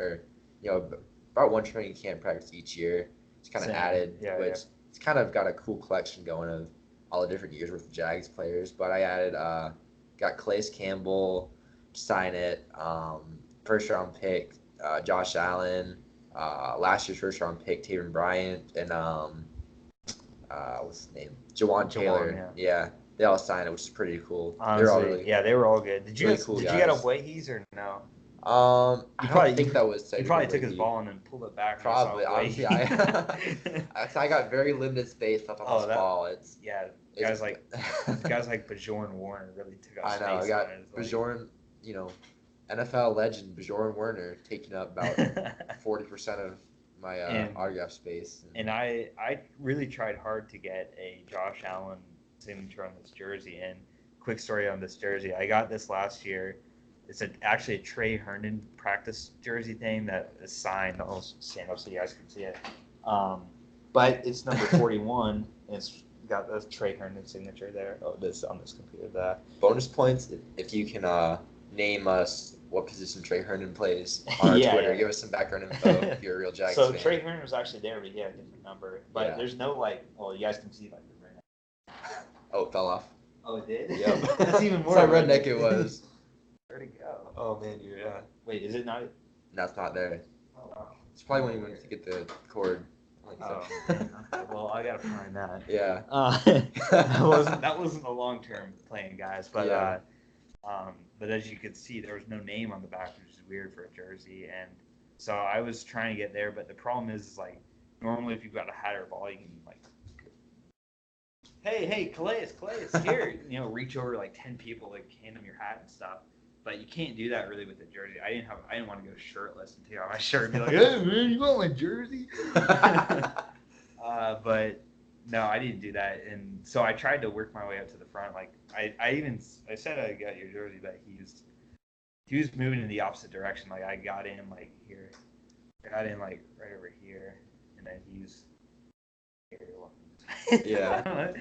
about one training camp practice each year. It's kind of added, which it's kind of got a cool collection going of all the different years worth of Jags players. But I added got Calais Campbell, sign it, first round pick, Josh Allen, last year's first round pick, Taven Bryant, and what's his name? Jawan Taylor. Yeah. They all signed it, which is pretty cool. Honestly, they were all really, they were all good. Did you really cool did guys. you get Ogbuehi's or no? I don't think that was. You probably took his ball and then pulled it back. Probably, honestly, I got very limited space left on this ball. Guys like Bajorn Warner really took up space. I know. I got Bajorn, NFL legend Bajorn Warner taking up about 40% of my autograph space. And I really tried hard to get a Josh Allen signature on this jersey. And quick story on this jersey, I got this last year. It's actually a Trey Herndon practice jersey thing that is signed. I'll stand up so you guys can see it. But it's number 41. And it's got the Trey Herndon signature there. Oh, this on this computer. That bonus points if you can name us what position Trey Herndon plays on our Twitter. Give us some background info if you're a real Jags fan. So Trey Herndon was actually there, but he had a different number. But there's no you guys can see the redneck. Oh, it fell off. Oh, it did? Yep. That's even more. That's how redneck it was. Where'd it go? Oh man, wait, is it not? No, it's not there. Oh wow. It's probably when you went to get the cord. Okay. Well, I gotta find that. Yeah. That wasn't a long-term plan, guys. But but as you could see, there was no name on the back, which is weird for a jersey. And so I was trying to get there, but the problem is like normally if you've got a hat or a ball, you can like, hey, Calais, here, reach over like 10 people, like hand them your hat and stuff. But you can't do that really with the jersey. I didn't want to go shirtless and take off my shirt and be like, "Hey man, you want my jersey?" But no, I didn't do that, and so I tried to work my way up to the front. Like I said I got your jersey, but he was moving in the opposite direction. Like I got in like here, right over here, and then he's here. Yeah.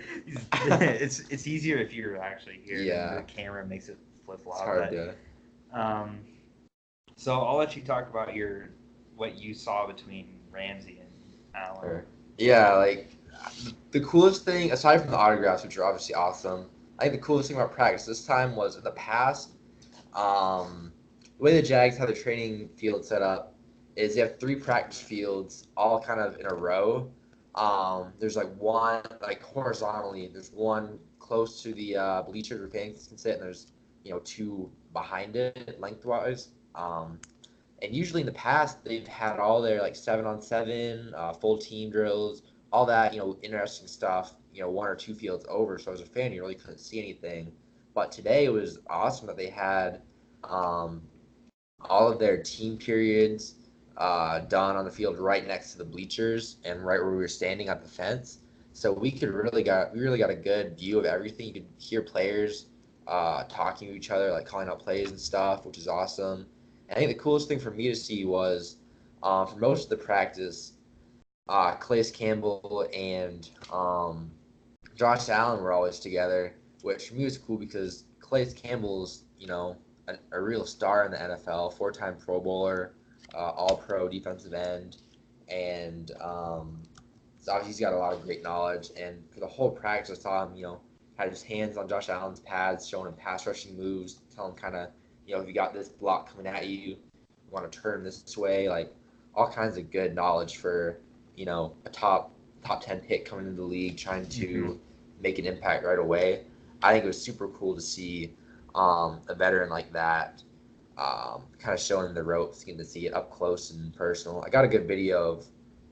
It's easier if you're actually here. Yeah. The camera makes it flip-flop. It's hard to. So I'll let you talk about what you saw between Ramsey and Allen. Sure. Yeah, like the coolest thing, aside from the autographs, which are obviously awesome, I think the coolest thing about practice this time was in the past, the way the Jags have their training field set up is they have 3 practice fields all kind of in a row. There's like one, like horizontally, there's one close to the bleachers where fans can sit, and there's 2 behind it lengthwise. And usually in the past they've had all their like 7-on-7, full team drills, all that interesting stuff. 1 or 2 fields over. So as a fan, you really couldn't see anything. But today it was awesome that they had all of their team periods done on the field right next to the bleachers and right where we were standing at the fence. So we really got a good view of everything. You could hear players talking to each other, like calling out plays and stuff, which is awesome. And I think the coolest thing for me to see was for most of the practice, Calais Campbell and Josh Allen were always together, which for me was cool because Calais Campbell's a real star in the NFL, 4-time Pro Bowler, All-Pro defensive end, and so obviously he's got a lot of great knowledge. And for the whole practice, I saw him, had his hands on Josh Allen's pads, showing him pass rushing moves, telling him kind of, if you got this block coming at you, you want to turn this way, like all kinds of good knowledge for, a top 10 pick coming into the league, trying to make an impact right away. I think it was super cool to see a veteran like that kind of showing the ropes, getting to see it up close and personal. I got a good video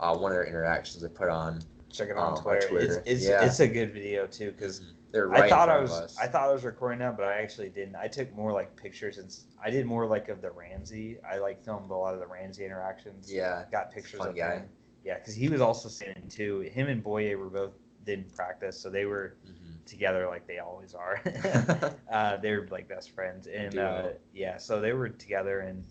of one of their interactions they put on Check it on our Twitter. Twitter. It's a good video too because they're right in front of us. I thought I was recording that, but I actually didn't. I took more like pictures and I did more like of the Ramsey. I like filmed a lot of the Ramsey interactions. Yeah, got pictures of guy. him. Yeah, because he was also standing too. Him and Boye were both didn't practice, so they were together like they always are. They were like best friends, and yeah, so they were together. And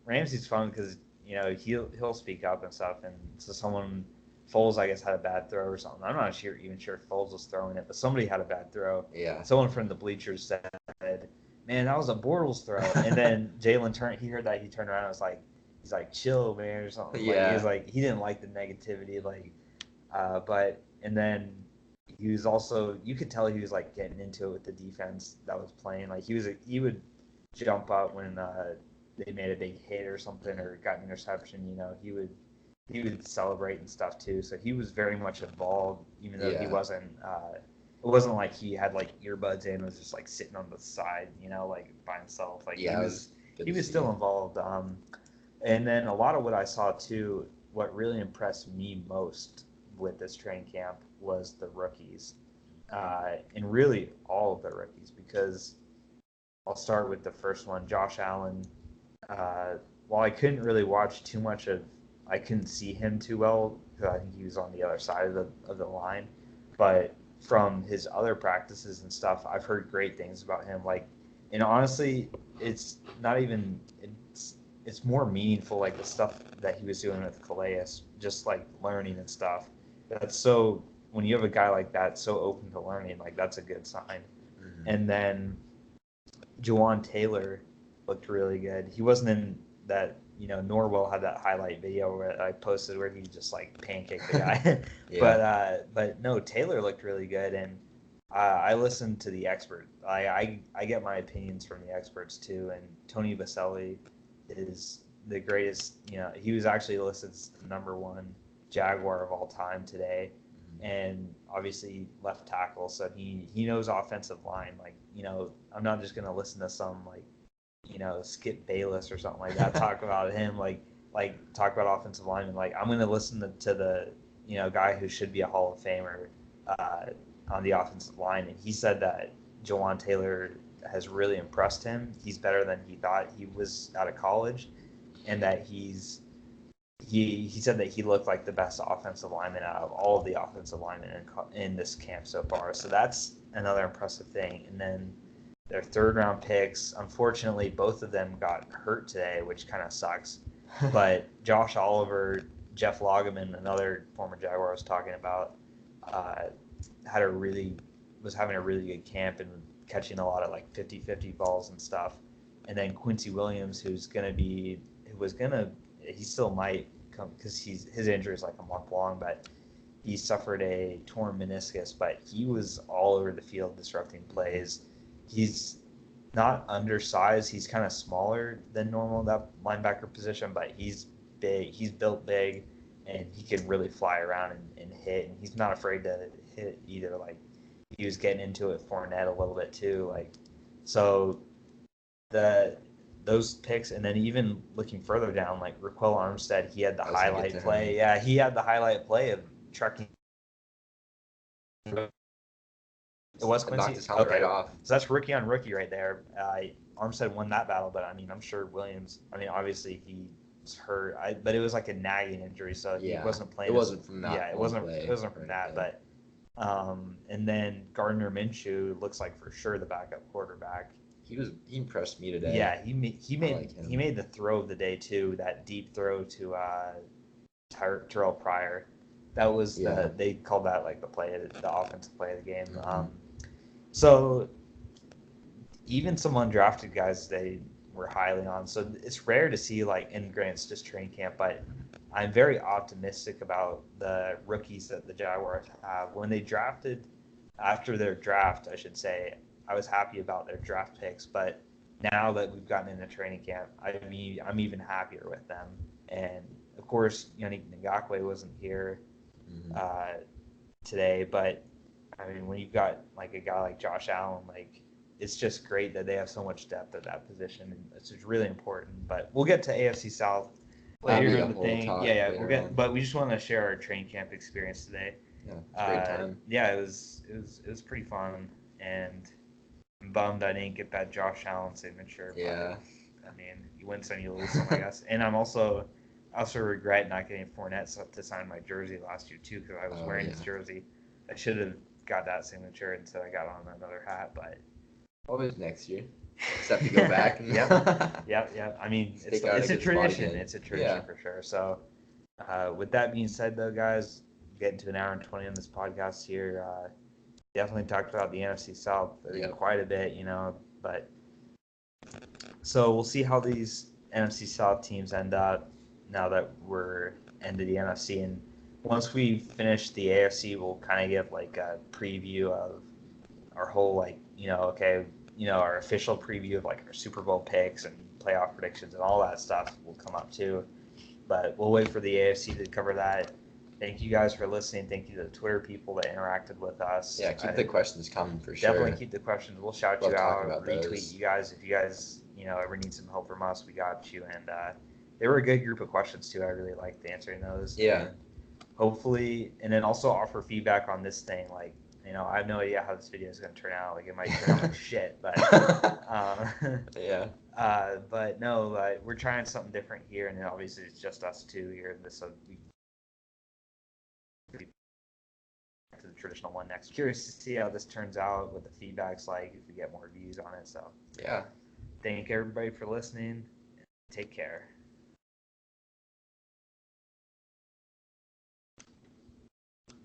Ramsey's fun because he'll speak up and stuff, and so someone. Foles, I guess, had a bad throw or something. I'm not even sure if Foles was throwing it, but somebody had a bad throw. Yeah. Someone from the bleachers said, "Man, that was a Bortles throw." And then Jalen he heard that, he turned around and was like, he's like, "Chill, man," or something. Yeah. Like, he was like, he didn't like the negativity, like, but and then he was also, you could tell he was like getting into it with the defense that was playing. Like he would jump up when they made a big hit or something or got an interception. He would celebrate and stuff too. So he was very much involved, even though he wasn't. It wasn't like he had like earbuds in, was just like sitting on the side, like by himself. Like he was still involved. And then a lot of what I saw too, what really impressed me most with this training camp was the rookies, and really all of the rookies. Because I'll start with the first one, Josh Allen. While I couldn't really watch too much of. I couldn't see him too well because I think he was on the other side of the line. But from his other practices and stuff, I've heard great things about him. Like, and honestly, it's not even it's more meaningful, like the stuff that he was doing with Calais, just like learning and stuff. That's so when you have a guy like that so open to learning, like that's a good sign. And then Jawan Taylor looked really good. He wasn't in that. Norwell had that highlight video where I posted where he just like pancaked the guy. But no, Taylor looked really good, and I listened to the expert. I get my opinions from the experts too, and Tony Baselli is the greatest. He was actually listed as the #1 Jaguar of all time today, and obviously left tackle, so he knows offensive line. Like I'm not just gonna listen to some like. Skip Bayless or something like that, talk about him, like talk about offensive linemen. Like I'm going to listen to the, guy who should be a Hall of Famer on the offensive line. And he said that Jawan Taylor has really impressed him. He's better than he thought he was out of college. And that he said that he looked like the best offensive lineman out of all of the offensive linemen in this camp so far. So that's another impressive thing. And then their third-round picks. Unfortunately, both of them got hurt today, which kind of sucks. But Josh Oliver, Jeff Loggeman, another former Jaguar I was talking about, was having a really good camp and catching a lot of like 50-50 balls and stuff. And then Quincy Williams, he still might come because his injury is like a month long, but he suffered a torn meniscus, but he was all over the field disrupting plays. He's not undersized. He's kind of smaller than normal in that linebacker position, but he's big. He's built big, and he can really fly around and hit. And he's not afraid to hit either. Like he was getting into it Fournette a little bit too. Like so, those picks, and then even looking further down, like Raquel Armstead, he had the highlight play. Yeah, he had the highlight play of trucking. It was Quincy. Knocked his helmet right off. So that's rookie on rookie right there. Armstead won that battle, but I mean, I'm sure Williams. I mean, obviously he's hurt, but it was like a nagging injury, so he wasn't playing. It wasn't from that. Yeah, it wasn't from that. But and then Gardner Minshew looks like for sure the backup quarterback. He impressed me today. Yeah, he made the throw of the day too. That deep throw to Terrell Pryor. That was they called that like the offensive play of the game. So even some undrafted guys they were highly on. So it's rare to see like in grants just training camp, but I'm very optimistic about the rookies that the Jaguars have. When they drafted, after their draft, I should say, I was happy about their draft picks, but now that we've gotten into training camp, I'm even happier with them. And of course, Yannick Ngakoue wasn't here today, but I mean, when you've got like a guy like Josh Allen, like it's just great that they have so much depth at that position, and it's just really important. But we'll get to AFC South That'll later be in a the whole thing. talk Yeah, we'll later get. on. But we just want to share our training camp experience today. Yeah, it's a great time. Yeah, it was pretty fun, and I'm bummed I didn't get that Josh Allen signature. Yeah. But, I mean, you win some, you lose some, I guess. And I also regret not getting Fournette to sign my jersey last year too, because I was Oh wearing yeah. his jersey. I should have got that signature instead I got on another hat, but Always next year. Except you go back. yep. I mean, Stick out it's a against the spot tradition. again. It's a tradition Yeah. for sure. So, with that being said, though, guys, getting to an hour and 20 on this podcast here. Definitely talked about the NFC South Yep. quite a bit, but so we'll see how these NFC South teams end up now that we're into the NFC. And once we finish the AFC, we'll kind of give like a preview of our whole our official preview of like our Super Bowl picks and playoff predictions and all that stuff will come up too. But we'll wait for the AFC to cover that. Thank you guys for listening. Thank you to the Twitter people that interacted with us. Yeah, keep the questions coming for sure. Definitely keep the questions. We'll shout Love you talking out, about retweet those. you guys if you guys ever need some help from us. We got you, and they were a good group of questions too. I really liked answering those. Yeah. And hopefully, and then also offer feedback on this thing. Like I have no idea how this video is going to turn out. Like it might turn out like shit, but Yeah. but no, we're trying something different here, and then obviously it's just us two here. So we to the traditional one next. Curious to see how this turns out, what the feedback's like, if we get more views on it. So Yeah. thank everybody for listening. Take care.